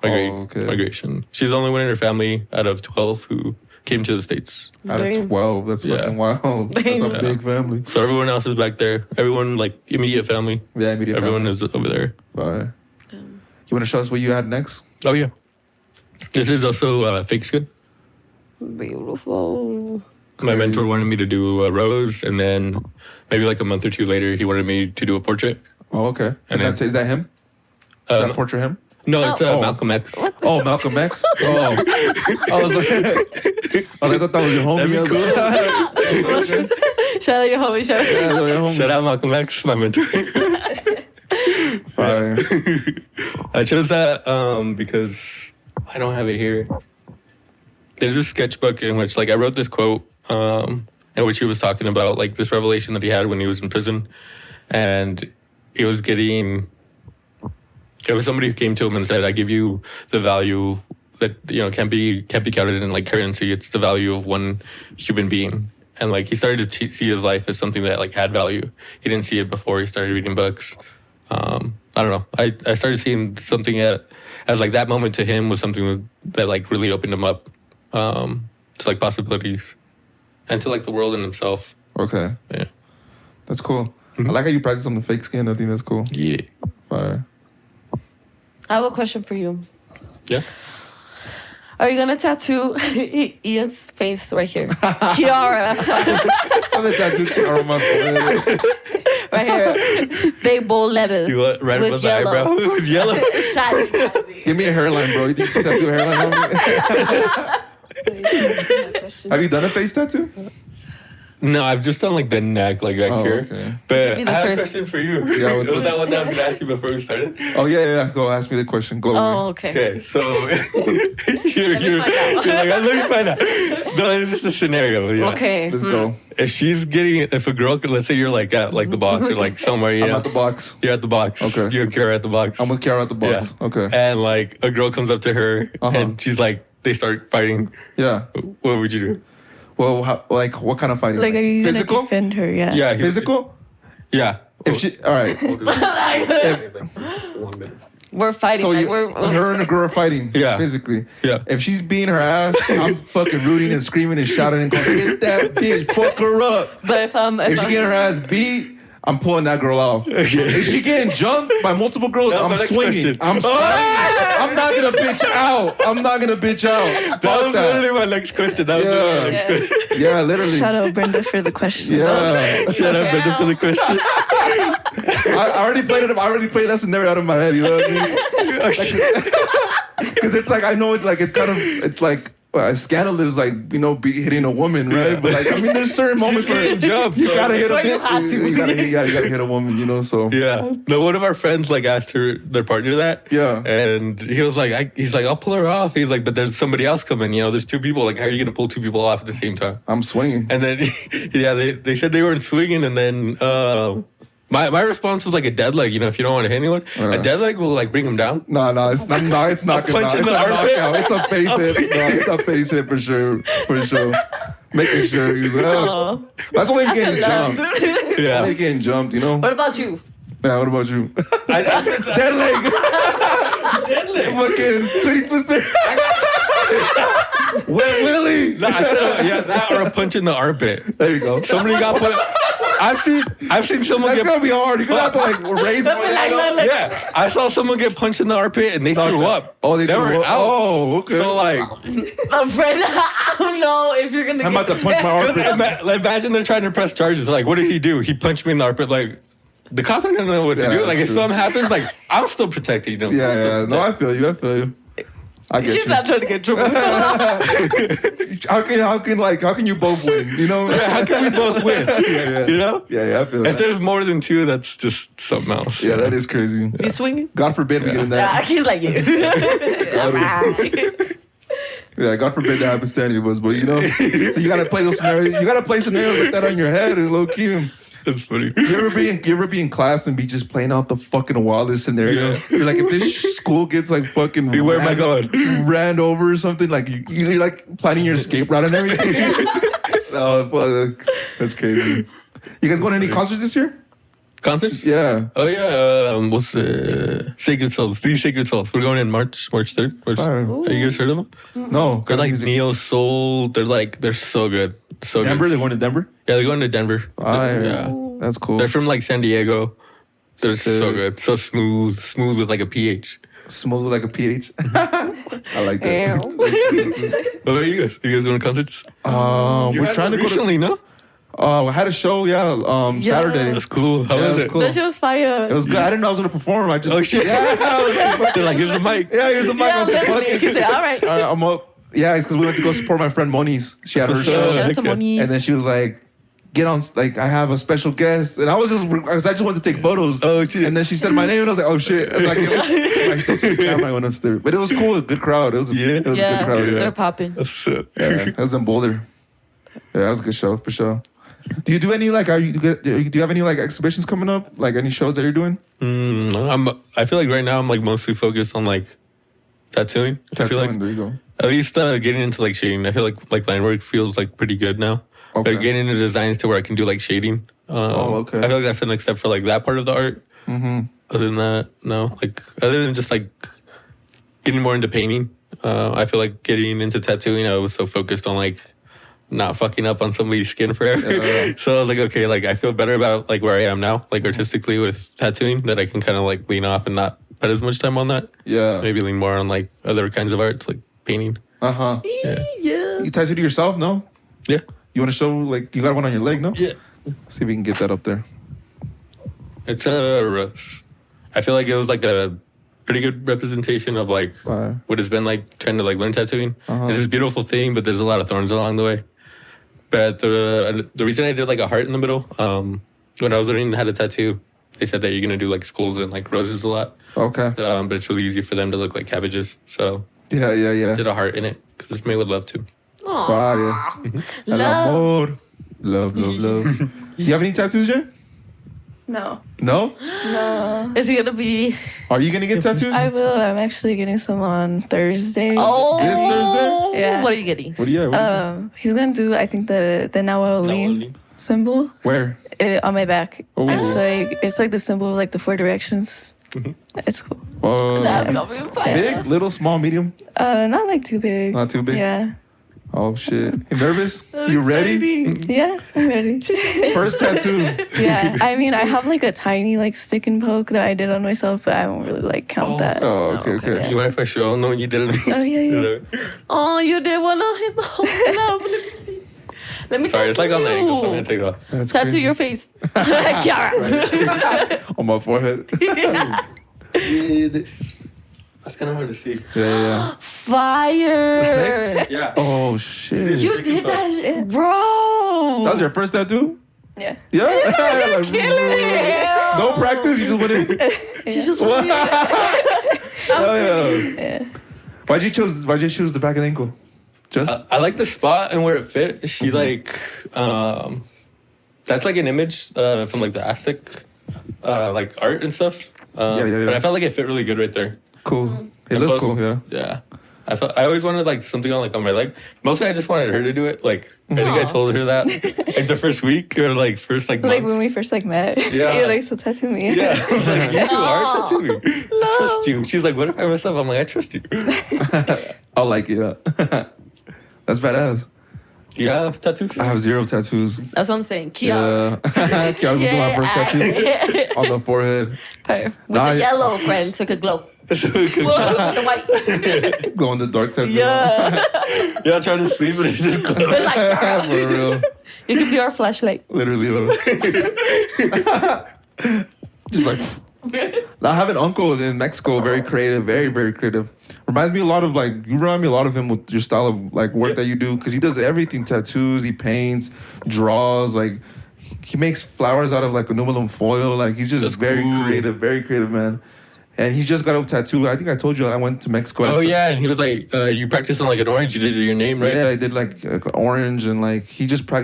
Migration. She's the only one in her family out of 12 who came to the States. Out of 12, that's fucking wild. That's a big family. So everyone else is back there. Everyone like immediate family. Yeah, immediate Everyone family. is over there. Bye. You want to show us what you had next? Oh yeah. This is also fake skin. Beautiful. My mentor wanted me to do a rose, and then maybe like a month or two later, he wanted me to do a portrait. Oh, okay. And is that him? Is that a portrait of him? No, it's Malcolm X. Oh, Malcolm X? Oh. I was like, I thought that was your homie. That'd be cool. Shout out your homie. Shout out Malcolm X, my mentor. Fire. I chose that because I don't have it here. There's this sketchbook in which like I wrote this quote in which he was talking about like this revelation that he had when he was in prison, and he was getting. It was somebody who came to him and said, "I give you the value that can't be counted in like currency. It's the value of one human being." And like he started to see his life as something that like had value. He didn't see it before he started reading books. I don't know. I started seeing something as like that moment to him was something that like really opened him up to like possibilities and to like the world in himself. Okay. Yeah. That's cool. I like how you practice on the fake skin. I think that's cool. Yeah. Fire. I have a question for you. Yeah. Are you gonna tattoo Ian's face right here? Kiara. I'm gonna tattoo Kiara on my forehead. Right here. Big bold letters. You want red with the eyebrow? With yellow. Shiny. Give me a hairline, bro. You think you can tattoo a hairline on me? Have you done a face tattoo? No, I've just done like the neck, like right here. Okay. But Give me I the have a first. question for you. Yeah, was that what I was going to ask you before we started? Oh, yeah. Go ask me the question. Go. Oh, okay. Okay, so you're find out. like, let me find out. No, it's just a scenario. Yeah. Okay. Let's go. If a girl, let's say you're like at like the box or like somewhere, you I'm know, at the box. you're at the box. Okay. You and Kara at the box. I'm with Kiara at the box. Yeah. Okay. And like a girl comes up to her and she's like, they start fighting. Yeah. What would you do? Well, what kind of fighting? Like, are you physical? gonna defend her? Yeah. Yeah. Physical? Yeah. If she, all right. We're fighting. So like, her and the girl are fighting. Yeah. Physically. Yeah. If she's beating her ass, I'm fucking rooting and screaming and shouting and going, "Get that bitch, fuck her up." But if If she getting her ass beat, I'm pulling that girl off. If she getting jumped by multiple girls, That's I'm my next swinging. question. I'm not gonna bitch out. I'm not gonna bitch out. That was literally my next question. That was my next question. Yeah, literally. Shout out Brenda for the question. Yeah. Shout out Brenda for the question. I already played it. I already played that scenario out of my head. You know what I mean? Because it's like I know it. Like it's like scandalous. Like be hitting a woman, right? But like I mean, there's certain moments where jump. you gotta hit a Where you bitch. have to. You gotta hit a woman. So Yeah. No, one of our friends like asked their partner that. Yeah. And he was like, I'll pull her off. He's like, but there's somebody else coming. There's two people. Like, how are you gonna pull two people off at the same time? I'm swinging. And then, they said they weren't swinging. And then my response was like a dead leg. If you don't want to hit anyone, a dead leg will like bring them down. No, it's not. No, it's not. Punch in It's the a armpit. knockout. It's a face hit. No, it's a face hit for sure. Making sure you. That's only if you're getting jumped. Yeah. Only getting jumped. what about you? Yeah. What about you? I said that. Dead leg. Dead leg. Fucking Twitty Twister. Wet Willie. No, I said that or a punch in the armpit. There you go. Somebody got put. I've seen someone That's get. gonna be hard. You're gonna have to raise one. Like, Yeah, I saw someone get punched in the armpit and they threw up. Oh, they were threw up. out. Oh, okay. So like, I'm afraid I don't know if you're gonna. I'm about to punch my armpit. imagine they're trying to press charges. Like, what did he do? He punched me in the armpit. Like, the cops aren't gonna know what to do. Like, if true. something happens, like, I'm still protected. Yeah. No, I feel you. I get She's you. not trying to get trouble. How can you both win? How can we both win? Yeah. Yeah, I feel If that. there's more than two, that's just something else. Yeah, that is crazy. You swinging? God forbid we get in Yeah, that. he's like you. Yeah, God forbid that happens to any of us. But so you gotta play those scenarios. You gotta play scenarios like that on your head and low key. That's funny. You ever be in class and be just playing out the fucking wildest scenarios? Yeah. You're like, if this school gets like fucking Where am I going? ran over or something, like you're like planning your escape route and everything. Oh, fuck. That's crazy. You guys going to any concerts this year? Concerts? Yeah. Oh yeah. What's Sacred Souls? These Sacred Souls. We're going in March 3rd. Fire. Have you guys heard of them? No. They're like neo soul. They're so good. So Denver? good. They're going to Denver? Yeah, they're going to Denver. Fire. Yeah. That's cool. They're from like San Diego. They're Sick. so good. So smooth with like a pH. Smooth like a pH. I like that. What about you guys? You guys going to concerts? We're trying to go to. recently, no? I had a show, Saturday. That's cool. How Yeah, was it it? was cool. That shit was fire. It was good. I didn't know I was gonna perform. I just Oh shit! Yeah, They're like, here's the mic. yeah. Here's the mic. Yeah, I was like, literally. fuck it. He said, all right. I'm up. Yeah, it's because we went to go support my friend Moniz. She had her For sure. show, Shout out to Okay. Moniz. and then she was like, "Get on, like I have a special guest," and I just wanted to take photos. Oh, shit. And then she said my name, and I was like, "Oh shit!" And I went upstairs, but it was cool. A good crowd. It was a good crowd. they're Yeah, popping. it was in Boulder. Yeah, that was a good show for sure. Do you do any do you have any like exhibitions coming up? Like any shows that you're doing? I feel like right now I'm like mostly focused on like tattooing. I feel like There you go. at least getting into like shading. I feel like line work feels like pretty good now. Okay. Like getting into designs to where I can do like shading. Okay. I feel like that's the next step for like that part of the art. Mm-hmm. Other than that, no. Like other than just like getting more into painting, I feel like getting into tattooing, I was so focused on like not fucking up on somebody's skin forever. Yeah. So I was like, okay, like I feel better about like where I am now, like artistically with tattooing, that I can kind of like lean off and not put as much time on that. Yeah. Maybe lean more on like other kinds of arts, like painting. Yeah. Yeah. You tattooed yourself? No. Yeah. You want to show like you got one on your leg? No. Yeah. See if we can get that up there. It's I feel like it was like a pretty good representation of like what it's been like trying to like learn tattooing. It's this beautiful thing, but there's a lot of thorns along the way. But the reason I did like a heart in the middle, when I was learning how to tattoo, they said that you're gonna do like skulls and like roses a lot. Okay. But it's really easy for them to look like cabbages. So yeah. I did a heart in it because it's made with love too. Wow, yeah. Love. Love. You have any tattoos, Jen? No. No? No. Is he gonna be? Are you gonna get tattoos? I will. I'm actually getting some on Thursday. Oh, This Thursday? Yeah. What are you getting? What do you have? He's gonna do, I think, the Nahualin symbol Where? on my back. Oh. It's like the symbol of like the 4 directions. It's cool. Whoa. That's gonna be fun. Big, little, small, medium? Not like too big. Not too big? Yeah. Oh, shit. You nervous? You ready? Yeah, I'm ready. First tattoo. Yeah, I mean, I have like a tiny like stick and poke that I did on myself, but I don't really like count that. Oh, okay. You mind if I show? I don't know when you did it. Oh yeah. Oh, you did one on him. Oh, no, let me see. Let me. Sorry, it's like on the ankle, so I'm you. gonna take it off. That's Tattoo crazy. your face, Kiara. On my forehead. That's kind of hard to see. Yeah. Fire. Yeah. Oh, shit. You did that, shit, bro. That was your first tattoo? Yeah. Yeah? Like, Killing it. no practice? You just went in? She just What? I'm Yeah. Why'd you choose the back of the ankle? Just? I like the spot and where it fit. She like, that's like an image from like the Aztec, like art and stuff. Yeah. But I felt like it fit really good right there. Cool. It looks cool, yeah. Yeah. I always wanted like something on like on my leg. Mostly I just wanted her to do it. Like I think I told her that like the first week or like first like Like month. when we first like met. Yeah. You're like, so tattoo me. Yeah. I was like, you are tattoo me. I trust you. She's like, what if I mess up? I'm like, I trust you. I like it, yeah. That's badass. You have tattoos? I have 0 tattoos. That's what I'm saying. Kiara. Yeah. Kiara's doing my first tattoo on the forehead. With the yellow friend took a glow. With the white. Glow in the dark tattoo. Yeah. Yeah, trying to sleep and it's just It's like, For real. you could be our flashlight. Literally, though. Just like. I have an uncle in Mexico, very creative, very, very creative. Reminds me a lot of you remind me a lot of him with your style of like work that you do, because he does everything: tattoos, he paints, draws, like he makes flowers out of like aluminum foil. Like he's just That's very cool. creative man. And he just got a tattoo. I think I told you I went to Mexico. Oh yeah, and he was like, you practiced on like an orange. You did your name, right? Yeah, I did like orange, and like he just got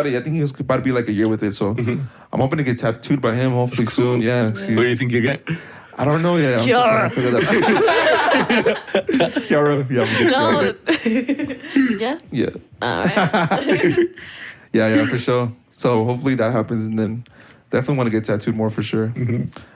it. I think he was about to be like a year with it. So I'm hoping to get tattooed by him hopefully soon. Yeah. See. What do you think you get? I don't know yet. I'm still trying to figure that out. Kiara, yeah. Yeah. Yeah. All right. Yeah, for sure. So hopefully that happens, and then definitely want to get tattooed more for sure.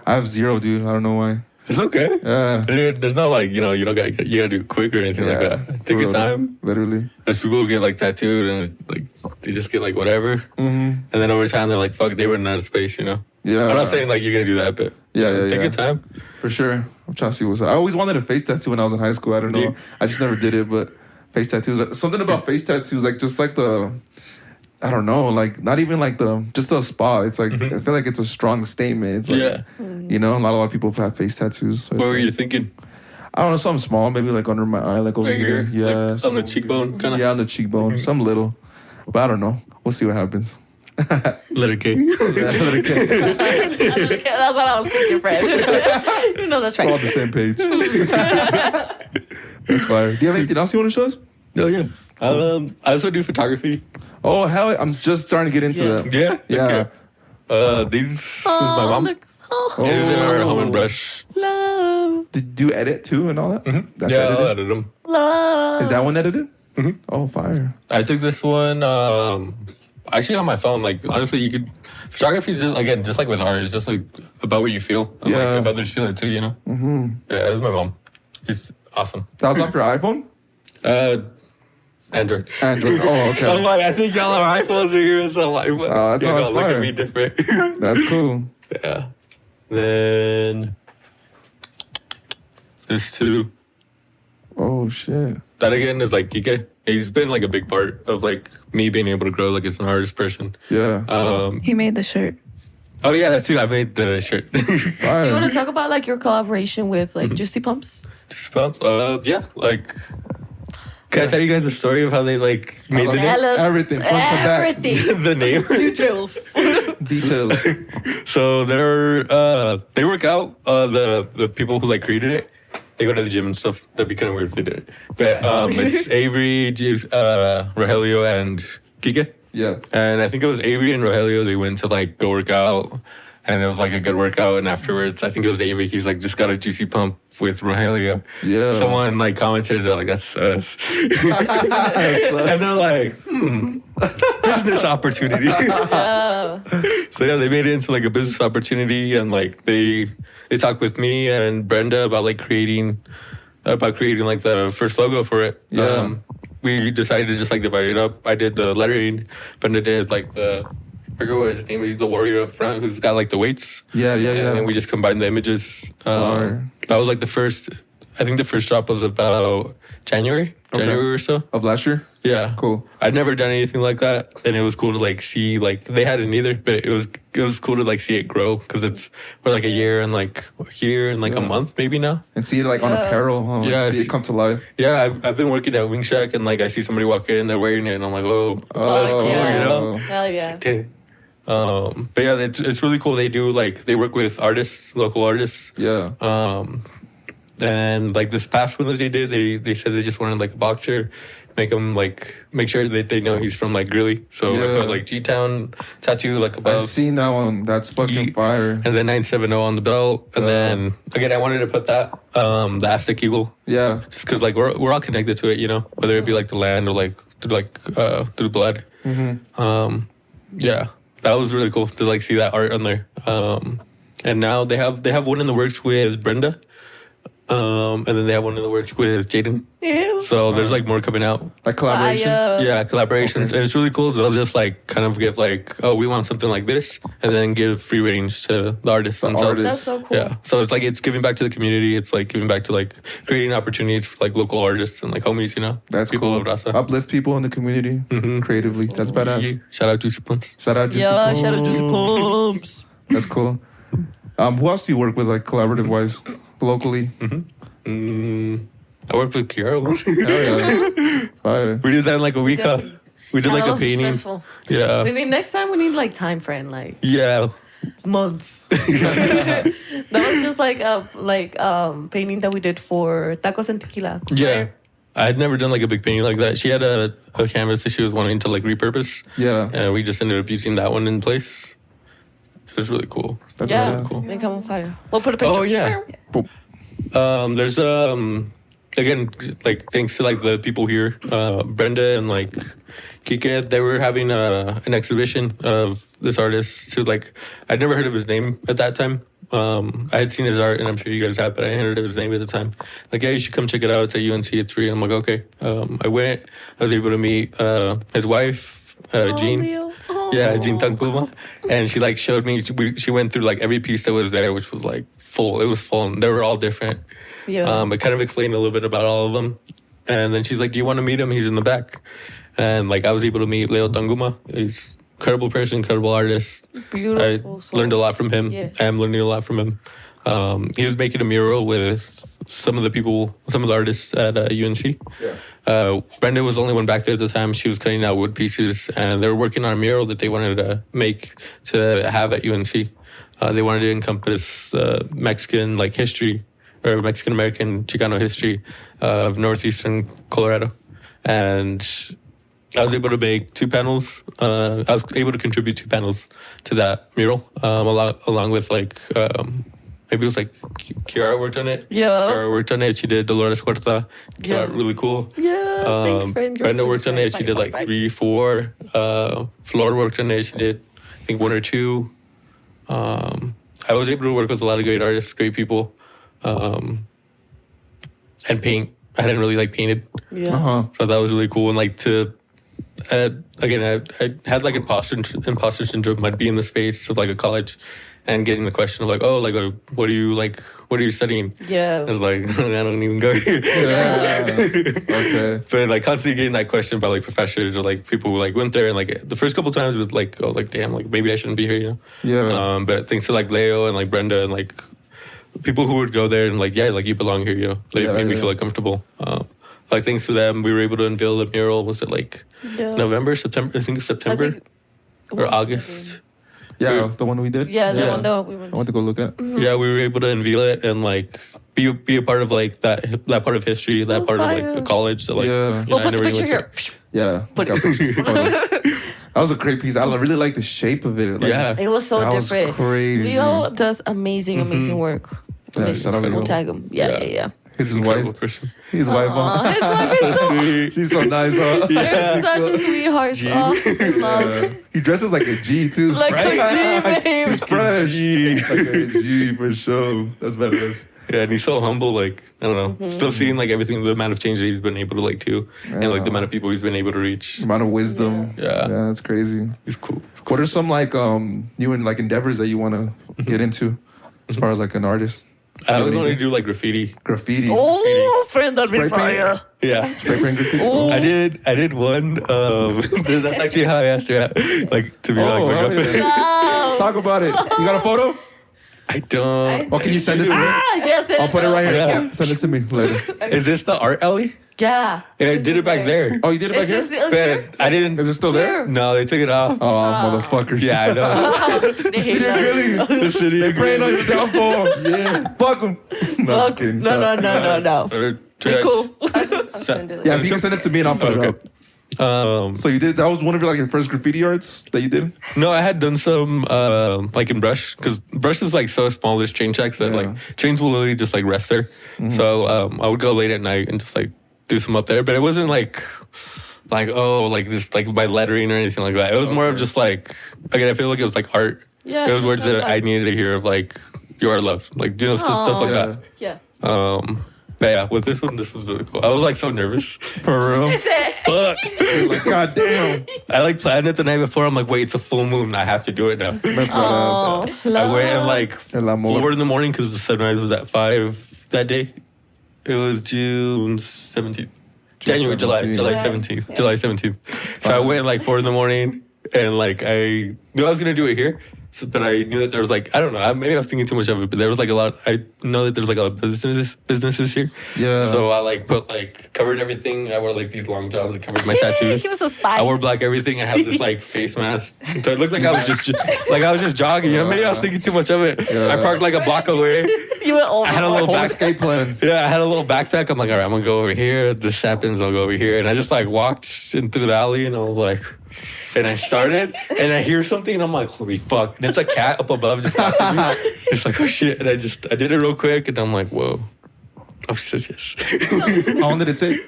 I have 0, dude. I don't know why. It's okay. Yeah. There's no like, you gotta do it quick or anything like that. Take your time. Literally. There's people who get like tattooed and like they just get like whatever, and then over time they're like, fuck, they run out of space. Yeah. I'm not saying like you're gonna do that, but take your time. For sure. I'm trying to see what's up. I always wanted a face tattoo when I was in high school. I don't know. Yeah. I just never did it, but face tattoos. Something about face tattoos, like just like I don't know, like not even like just the spot. It's like I feel like it's a strong statement. It's like, not a lot of people have face tattoos. So What were like, you thinking? I don't know, something small, maybe like under my eye, like over Right here. here? Yeah. Like on the cheekbone, kind of? Yeah, on the cheekbone. Some little. But I don't know. We'll see what happens. Letter K. Yeah, let it go. That's what I was thinking, Fred. You know that's We're all on right. the same page. That's fire. Do you have anything else you want to show us? Oh yeah. I also do photography. Oh, hell, I'm just starting to get into that. Yeah. Yeah. Okay. This is my mom. Look. It was in our home and brush. Love. Did you edit too and all that? That's Yeah, edited? I'll edit them. Love. Is that one edited? Oh, fire. I took this one actually on my phone. Like honestly, you could photography is just, again just like with art, it's just like about what you feel. And, Yeah. like, if others feel it too, Yeah, it was my mom. She's awesome. That was off your iPhone? Android. Android. Oh, okay. I'm like, I think y'all are iPhones here, so I'm like, that's y'all nice look fire. at me different. That's cool. Yeah. Then there's 2. Oh, shit. That again is like Kike. He's been like a big part of like me being able to grow like as an artist person. Yeah. He made the shirt. Oh yeah, that's too. I made the shirt. Do you want to talk about like your collaboration with like Juicy Pumps? Juicy Pumps? Yeah. Like, can I tell you guys the story of how they like made the name? Everything. Front to back. Everything. The name. Details. Details. So they work out. The people who like created it, they go to the gym and stuff. That'd be kind of weird if they did it. But it's Avery, Rogelio, and Kike. Yeah. And I think it was Avery and Rogelio. They went to like go work out, and it was like a good workout. And afterwards, I think it was Avery. He's like just got a juicy pump with Rogelio. Yeah. Someone like commented, they're like, "That's us," and they're like, "Business opportunity." Yeah. So yeah, they made it into like a business opportunity, and like they talked with me and Brenda about creating like the first logo for it. Yeah. We decided to just like divide it up. I did the lettering, Brenda did like I forget what his name is, the warrior up front who's got like the weights. Yeah. And then we just combined the images. That was like the first drop was about January or so. Of last year? Yeah. Cool. I'd never done anything like that, and it was cool to like see like they hadn't either, but it was cool to like see it grow because we're like a year and a month maybe now, and see it like on apparel. See it come to life. Yeah, I've been working at Wing Shack, and like I see somebody walk in, they're wearing it, and I'm like, oh, that's cool, yeah. you know? Hell yeah. But yeah, it's really cool. They work with artists, local artists. Yeah. And like this past one that they did, they said they just wanted like a boxer, make sure that they know he's from like Greeley. So I put like G-Town tattoo like above. I've seen that one. That's fucking fire. And then 970 on the belt. And then again, I wanted to put that the Aztec eagle. Yeah. Just because like we're all connected to it, you know, whether it be like the land or like through blood. Mm-hmm. Yeah, that was really cool to like see that art on there. And now they have one in the works with Brenda. And then they have one in the works with Jaden. Ew. So there's like more coming out. Like collaborations? Yeah, collaborations. Okay. And it's really cool. They'll just like kind of give like, oh, we want something like this. And then give free range to the artists themselves. That's so cool. Yeah. So it's like, it's giving back to the community. It's like giving back to like creating opportunities for like local artists and like homies, you know? That's people cool. of Raza. Uplift people in the community creatively. That's badass. Yeah. Shout out Juicy Pumps. Shout out Juicy Yeah, Pumps. shout out Juicy Pumps. That's cool. Who else do you work with like collaborative wise locally? I worked with Kiara once. Hell yeah. Fire. We did that in like a week. We did like a painting. Stressful. Yeah. Next time we need like time frame, like Yeah. months. That was just like painting that we did for Tacos and Tequila. Yeah. I had never done like a big painting like that. She had a canvas that she was wanting to like repurpose. Yeah. And we just ended up using that one in place. It was really cool. That's Yeah, cool. make them on fire. We'll put a picture. Oh yeah. There's again like thanks to like the people here, Brenda and like Kike, they were having an exhibition of this artist who like I'd never heard of his name at that time. I had seen his art and I'm sure you guys have, but I hadn't heard of his name at the time. Like, yeah, you should come check it out. It's at UNC. It's free. And I'm like, okay. I went. I was able to meet his wife, Jean. Leo. Yeah, Jean Tangpuma. And she like showed me. She went through like every piece that was there, which was like full. It was full, and they were all different. Yeah. I kind of explained a little bit about all of them, and then she's like, "Do you want to meet him? He's in the back." And like I was able to meet Leo Tanguma. He's an incredible person, incredible artist. Beautiful. I learned a lot from him. Yes. I am learning a lot from him. He was making a mural with some of the artists at UNC. Yeah. Brenda was the only one back there at the time. She was cutting out wood pieces, and they were working on a mural that they wanted to make to have at UNC. They wanted to encompass Mexican like history, or Mexican American Chicano history of northeastern Colorado, and I was able to make 2 panels. I was able to contribute 2 panels to that mural, along with like maybe it was like Kiara worked on it. Yeah. Kiara worked on it. She did Dolores Huerta. Yeah. Really cool. Yeah. Thanks, friend. You're Brenda so worked on it. friend. She did like 3, 4. Flor worked on it. She did, I think, 1 or 2. I was able to work with a lot of great artists, great people, and paint. I hadn't really like painted. Yeah. So that was really cool. And like again, I had like imposter syndrome. I'd be in the space of like a college and getting the question of like, oh, like, what are you studying? Yeah. I was like, I don't even go here. Yeah. Okay. But like constantly getting that question by like professors or like people who like went there, and like the first couple times it was like, oh, like damn, like maybe I shouldn't be here, you know? Yeah. But thanks to like Leo and like Brenda and like people who would go there and like, yeah, like you belong here, you know? They made me feel like comfortable. Like thanks to them, we were able to unveil the mural. Was it like November, September? I think it's September or August. Yeah, the one we did. Yeah, the one that we I went to go look at. Yeah, we were able to unveil it and like be a part of like that part of history, that part of like the college. That like, we'll put the picture here. Yeah, Put it. That was a great piece. I really like the shape of it. Like, It was so that different. Was crazy. Leo does amazing work. Yeah, shout out We'll Leo. tag him. Yeah. His wife. His wife. His wife is so. She's so nice. Huh? They're such sweethearts. Love. He dresses like a G too. Like a G, babe. He's fresh. Like a G for sure. That's badass. Yeah, and he's so humble. Like I don't know, still seeing like everything, the amount of change that he's been able to like do, and like the amount of people he's been able to reach. The amount of wisdom. Yeah, that's crazy. He's cool. What are some like new and like endeavors that you want to get into as far as like an artist? I always wanted to do like graffiti. Oh, friend, that'd be fire. Yeah. Spray paint graffiti. I did one. That's actually how I asked her out, like to be like my girlfriend. No. Talk about it. You got a photo? I don't. Oh, can you send it to me? Yes, I'll put it right here. Yeah. Send it to me later. Is this the art alley? Yeah. Yeah, I did it back there. Oh, you did it back here? But I didn't. Is it still there? No, they took it off. Oh, motherfuckers. Yeah, I know. They hate us. Really? The city. They praying on your downfall. Yeah. Fuck them. No, I'm just kidding. No. Be cool. I'll send it. Yeah, so you can send it to me and I'll put it up. So you did, that was one of your first graffiti arts that you did? No, I had done some like in brush, because brush is like so small. There's train tracks that like trains will literally just like rest there. So I would go late at night and just like do some up there, but it wasn't like oh, like this, like by lettering or anything like that. It was more of just like, again, I feel like it was like art. Yeah, it was words that I needed to hear of like, you are loved, like, you know, stuff like that. Yeah. But yeah, with this one, this was really cool. I was like so nervous. For real? Fuck. Like, God damn. I like planned it the night before. I'm like, wait, it's a full moon. I have to do it now. That's what I went at like El amor. 4 in the morning because the sunrise was at 5 that day. It was June 17th. July 17th. July 17th. So I went at like 4 in the morning and like I knew I was going to do it here. So, but I knew that there was like, I don't know, maybe I was thinking too much of it, but there was like a lot, I know that there's like a lot of businesses here. Yeah. So I like covered everything. I wore like these long johns that covered my tattoos. He was a spy. I wore black everything. I had this like face mask. So it looked like I was just jogging. You know, maybe I was thinking too much of it. Yeah. I parked like a block away. You went over. I had a little escape plan. Yeah, I had a little backpack. I'm like, all right, I'm gonna go over here. This happens, I'll go over here. And I just like walked in through the alley and I was like, and I started and I hear something and I'm like, holy fuck. And it's a cat up above just watching me. It's like, oh shit. And I did it real quick and I'm like, whoa. Oh, she says yes. How long did it take?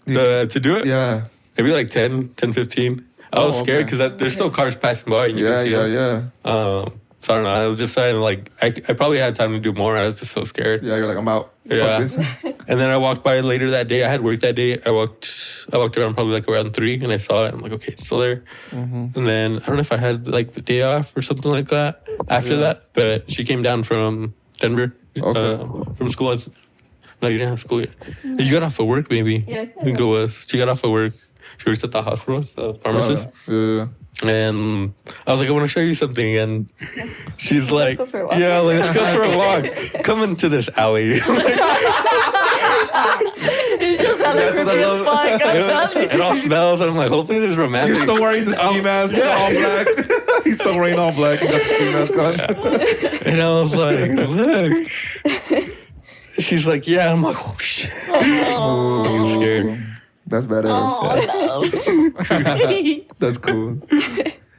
To do it? Yeah. Maybe like 10, 15. I was scared because there's still cars passing by. And you can see them. So I don't know. I was just saying, like, I probably had time to do more. I was just so scared. Yeah, you're like, I'm out. Yeah. And then I walked by later that day. I had work that day. I walked around probably like around 3 and I saw it. I'm like, okay, it's still there. And then I don't know if I had like the day off or something like that after that. But she came down from Denver from school. No, you didn't have school yet. You got off of work, maybe. Yeah, I I think it was. She got off of work. She works at the hospital, the pharmacist. And I was like, I want to show you something. And she's like, go for a walk. yeah, like, let's go for a walk. Come into this alley. It's just had a creepy spot. It all smells. And I'm like, hopefully this is romantic. You're still wearing the ski mask, all black. He's still wearing all black. He got the ski mask on. And I was like, look. She's like, yeah. I'm like, oh, shit. I'm scared. That's badass. That's cool.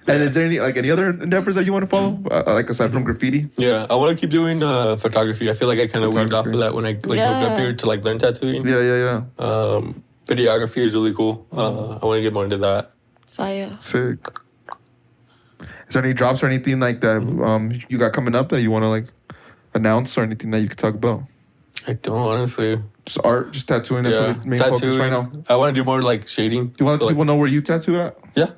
And is there any other endeavors that you want to follow, like aside from graffiti? Yeah, I want to keep doing photography. I feel like I kind of weaned off of that when I moved up here to like learn tattooing. Yeah. Videography is really cool. I want to get more into that. Fire. Sick. Is there any drops or anything like that you got coming up that you want to like announce or anything that you could talk about? I don't, honestly. Just art, just tattooing. That's what the main focus right now. I want to do more like shading. Do you want to let people know where you tattoo at? Yeah.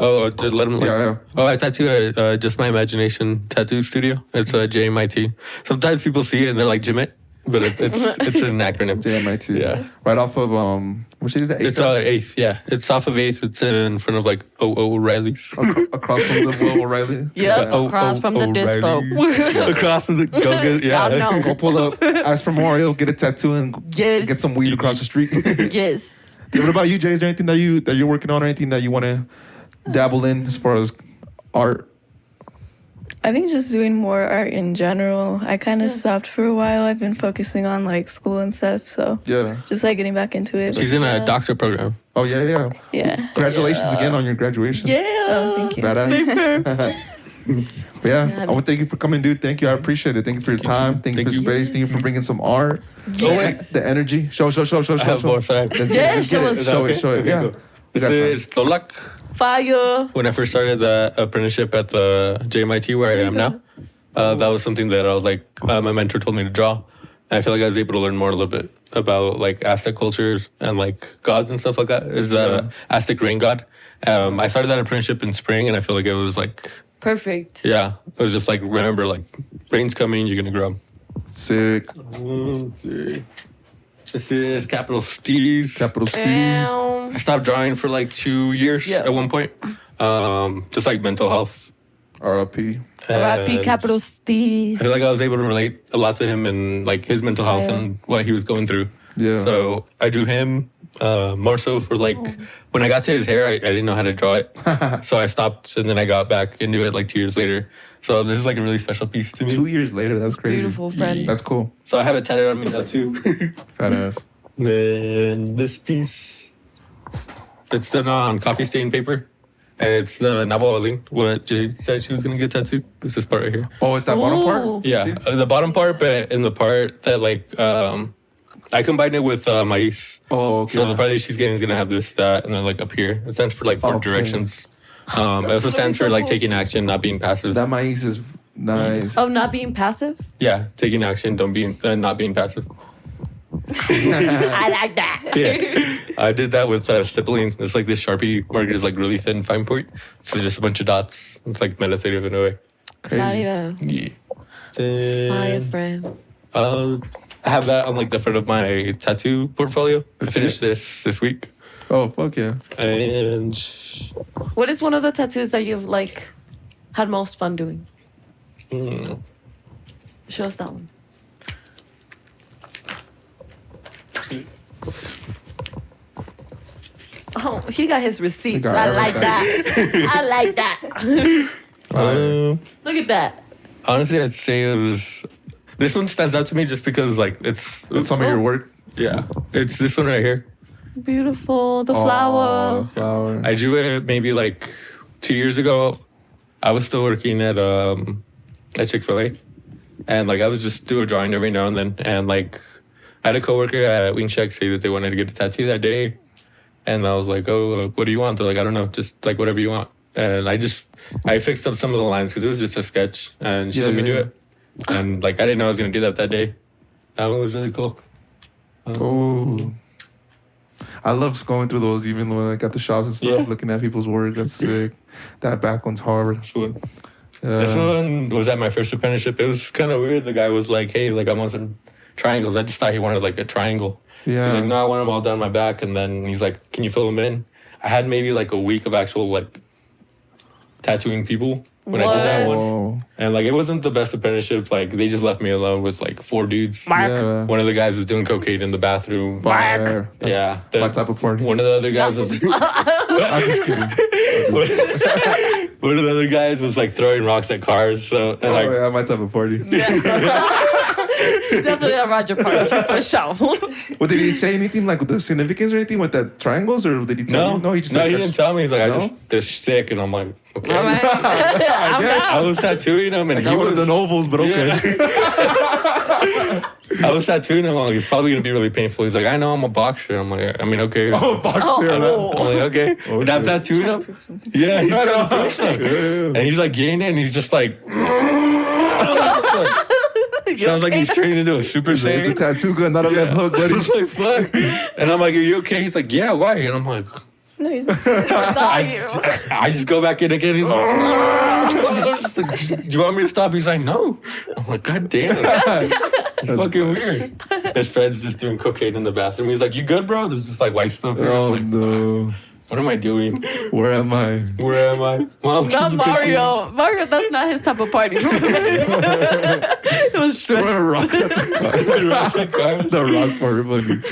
Oh, to let him. Like, Yeah. Oh, I tattoo at Just My Imagination Tattoo Studio. It's JMIT. Sometimes people see it and they're like Jimit, but it's an acronym. JMIT. Yeah. Right off of what street is that? It's 8th. Yeah, it's off of 8th. It's in front of like O'Reilly's. Across from the Will O'Reilly. Yep, across from the dispo. Across from the Y'all know. Go pull up, ask for Mario, get a tattoo, and Yes. get some weed across the street. Yes. What about you, Jay? Is there anything that you're working on, or anything that you want to dabble in as far as art? I think just doing more art in general. I kind of stopped for a while. I've been focusing on like school and stuff, so Yeah. just like getting back into it. She's in a doctorate program. Oh yeah. Yeah. Congratulations again on your graduation. Yeah. Oh, thank you. Badass. But yeah, I want to thank you for coming, dude. Thank you. I appreciate it. Thank you for your time. Thank you for space. Thank you for bringing some art. Yes. The energy. Show. I have more sides. Yes, show us. Show it. Yeah. This is Tolak. Fire. When I first started the apprenticeship at the JMIT where I am now, that was something that I was like, my mentor told me to draw. And I feel like I was able to learn more a little bit about like Aztec cultures and like gods and stuff like that. Is Aztec rain god. I started that apprenticeship in spring and I feel like it was like, Perfect. yeah, it was just like, remember, like, rain's coming, you're going to grow. Sick. This is Capital Steez. Capital Steez. Damn. I stopped drawing for like 2 years at one point. Just like mental health. R.I.P. R.I.P. Capital Steez. I feel like I was able to relate a lot to him and like his mental health and what he was going through. Yeah. So I drew him more so for like, when I got to his hair, I didn't know how to draw it. So I stopped and then I got back into it like 2 years later. So this is like a really special piece to me. 2 years later, that's crazy. Beautiful friend. That's cool. So I have it tatted on me now too. Fat ass. Then this piece, it's done on coffee stain paper. And it's the Nahualin, what Jay said she was going to get tattooed. This is part right here. Oh, it's that bottom Ooh. part? Yeah, the bottom part, but in the part that like, I combined it with maize. Oh, okay. So the part that she's getting is going to have this, that, and then like up here. It stands for like 4 directions. It also stands for like taking action, not being passive. That maize is nice. Of not being passive? Yeah, taking action, not being passive. I like that. Yeah, I did that with stippling. It's like this Sharpie marker is like really thin, fine point. So just a bunch of dots. It's like meditative in a way. Fire. Yeah. Fire, friend. I have that on like the front of my tattoo portfolio. I finished this week. Oh, fuck yeah. And What is one of the tattoos that you've like had most fun doing? Show us that one. Oh, he got his receipts. got I like everything. that. I like that. Look at that. honestly, I'd say it was. This one stands out to me just because like it's Some of your work. yeah, it's this one right here. Beautiful. The flower. Oh, flower. I drew it maybe like 2 years ago. I was still working at Chick-fil-A, and like I would just do a drawing every now and then. And like I had a coworker at Wing Shack say that they wanted to get a tattoo that day, and I was like, "Oh, what do you want?" They're like, "I don't know, just like whatever you want." And I fixed up some of the lines because it was just a sketch, and she let me do it. And like I didn't know I was gonna do that day. That one was really cool. Oh. I love going through those even when I got the shops and stuff, looking at people's work. That's sick. That back one's hard. This one was at my first apprenticeship. It was kind of weird. The guy was like, "Hey, like I want some triangles." I just thought he wanted like a triangle. Yeah. He's like, "No, I want them all down my back." And then he's like, "Can you fill them in?" I had maybe like a week of actual like tattooing people when I did that one. Whoa. And like it wasn't the best apprenticeship. Like they just left me alone with like 4 dudes. Yeah. One of the guys was doing cocaine in the bathroom. Fire. Yeah. My type of party. One of the other guys was I'm just kidding. one of the other guys was like throwing rocks at cars. So and, like Yeah, my type of party. Definitely a Roger party for sure. Well, did he say anything like with the significance or anything with the triangles, or did he tell you? No, he just he didn't tell me. He's like, they're sick, and I'm like, okay. All right. I'm down. I was tattooing him, and I he would have was done ovals, but okay. I was tattooing him. I'm like, it's probably gonna be really painful. He's like, I know, I'm a boxer. I'm like, I mean, okay. Oh, boxer. I'm like, okay. And I'm tattooing him. Yeah, he's trying to prove something. And he's like getting it, and he's just like. Sounds like he's turning into a Super It's a Saiyan. tattoo gun, not a left hook, buddy. He's like, fuck. And I'm like, are you okay? He's like, yeah, why? And I'm like, No, he's I just go back in again. He's like, I'm just like, do you want me to stop? He's like, no. I'm like, God damn. It's fucking weird. His friend's just doing cocaine in the bathroom. He's like, you good, bro? There's just like white stuff here. Oh, I'm like, no. what am I doing? Where am I? Where am I? Mom, Not Mario. Mario, that's not his type of party. It was stressed. We're rocks at the car. The rock party, buddy.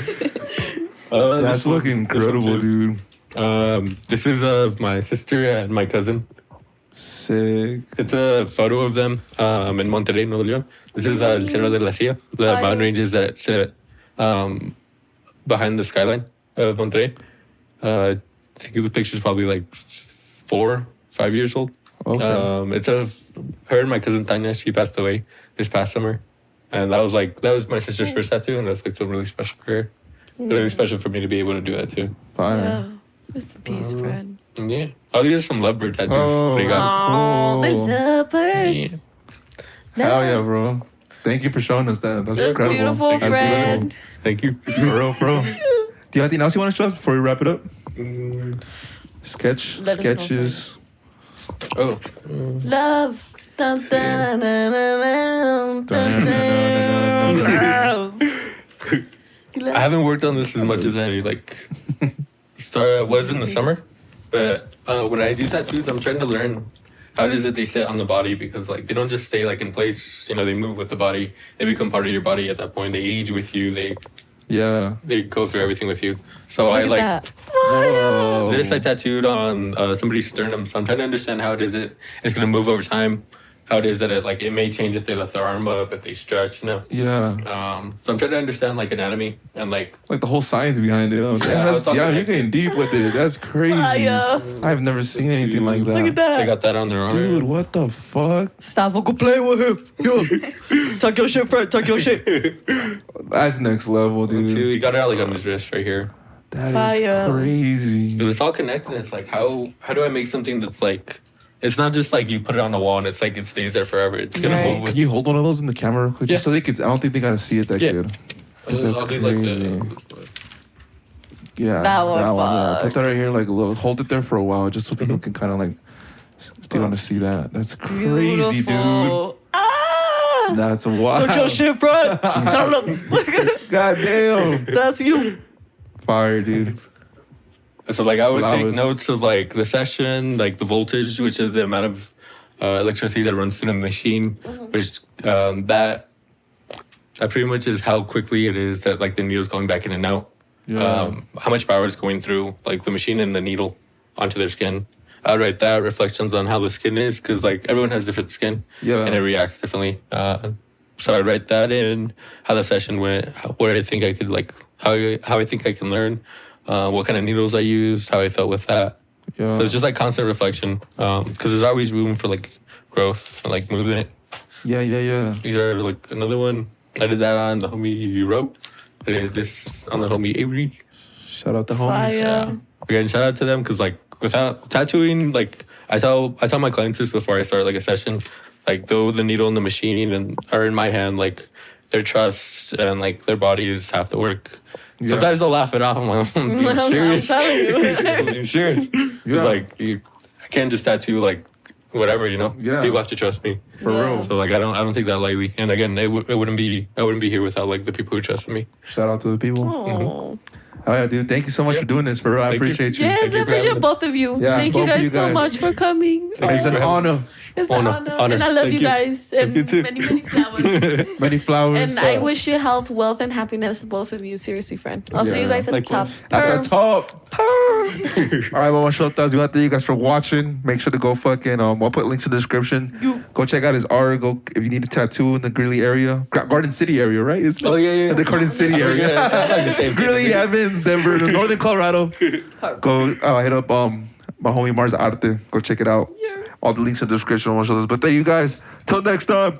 That's fucking incredible, dude. This is my sister and my cousin. Sick. It's a photo of them in Monterrey, Nuevo León. This is El Cerro de la Silla, the mountain ranges that sit behind the skyline of Monterrey. I think the picture's probably like 4-5 years old. Okay. It's her and my cousin Tanya. She passed away this past summer, and that was my sister's first tattoo, and that's like so really special for her. Really special for me to be able to do that too. Fine. Yeah. Rest in peace, friend. Yeah. Oh, these are some lovebird tattoos. Oh, What do you got? Oh, the cool. lovebirds. Hell yeah, bro. Thank you for showing us that. That's incredible. Beautiful, Thank you. friend. Thank you. For real, bro. Do you have anything else you want to show us before we wrap it up? Sketches. Oh. Love. Dun, dun, dun, dun, dun, dun, dun. I haven't worked on this as much as I was in the summer, but when I do tattoos, I'm trying to learn how does it they sit on the body, because like they don't just stay like in place. You know, they move with the body. They become part of your body at that point. They age with you. They go through everything with you. So Look I at like that. Whoa. this. I tattooed on somebody's sternum, so I'm trying to understand how it is it's going to move over time. How it is that it may change if they lift their arm up, if they stretch, you know. Yeah. So I'm trying to understand like anatomy and like the whole science behind it. I was talking You're next. getting deep with it. That's crazy. Fire. I've never seen anything like that. Look at that. they got that on their arm. Dude, what the fuck? Stop fucking playing with him. Yo. Talk your shit, friend. Talk your shit. That's next level, Too, dude. he got it out like on his wrist right here. That is Fire. crazy. Because it's all connected. It's like how do I make something that's like, it's not just like you put it on the wall and it's like it stays there forever. It's gonna Right. move Can with you hold one of those in the camera real quick? Just Yeah. so they could, I don't think they gotta see it that Yeah. good. 'Cause that's I'll do crazy. Yeah. That one, Yeah. fuck. Put that right here, like a little, hold it there for a while just so people can kind of like, they want to see that. That's crazy, dude. Beautiful. Ah! That's wild. Talk your shit, friend. Tell them. God damn. That's you. Fire, dude. So like I would take Flowers. notes of like the session, like the voltage, which is the amount of electricity that runs through the machine, which that pretty much is how quickly it is that like the needle's going back in and out. Yeah. How much power is going through like the machine and the needle onto their skin. I would write that, reflections on how the skin is, because like everyone has different skin, Yeah. and it reacts differently. So I'd write that in, how the session went, where I think I could like how I think I can learn, what kind of needles I used, how I felt with that. Yeah. So it's just like constant reflection, because there's always room for like growth and like movement. Yeah. These are like another one. I did that on the homie Rope. I did this on the homie Avery. Shout out to homies. Fire. Again, shout out to them, because like without tattooing, like I tell my clients this before I start like a session, like though the needle in the machine and are in my hand, like their trust and like their bodies have to work. Yeah. Sometimes they'll laugh it off. I'm like, I'm being serious. I'm telling you. I'm being serious. It's Yeah. like I can't just tattoo like whatever, you know. Yeah. People have to trust me. For Yeah. real. So like I don't take that lightly. And again, I wouldn't be here without like the people who trust me. Shout out to the people. Oh. Oh yeah, dude. Thank you so much Yeah. for doing this, bro. I Thank you. appreciate you. Yes, Thank I you for having appreciate us. both of you. Yeah, Thank you both of guys you so guys. much for coming. It's an honor. It's an Honor. honor. And I love Thank you you. guys. And You too. many, many flowers. Many flowers. And I wish you health, wealth, and happiness, both of you. Seriously, friend. I'll see you Yeah. guys at the top. Likewise. At the top. Purr. All right, Mama Shotas, we want to thank you guys for watching. Make sure to go fucking, I'll put links in the description. Go check out his art. Go if you need a tattoo in the Greeley area. Garden City area, right? Isn't it? Oh, yeah. The Garden City area. Yeah, it's like the same thing. Greeley, Evans, Denver, Northern Colorado. Go hit up my homie Marsarte. Go check it out. All the links in the description. But thank you guys. Till next time.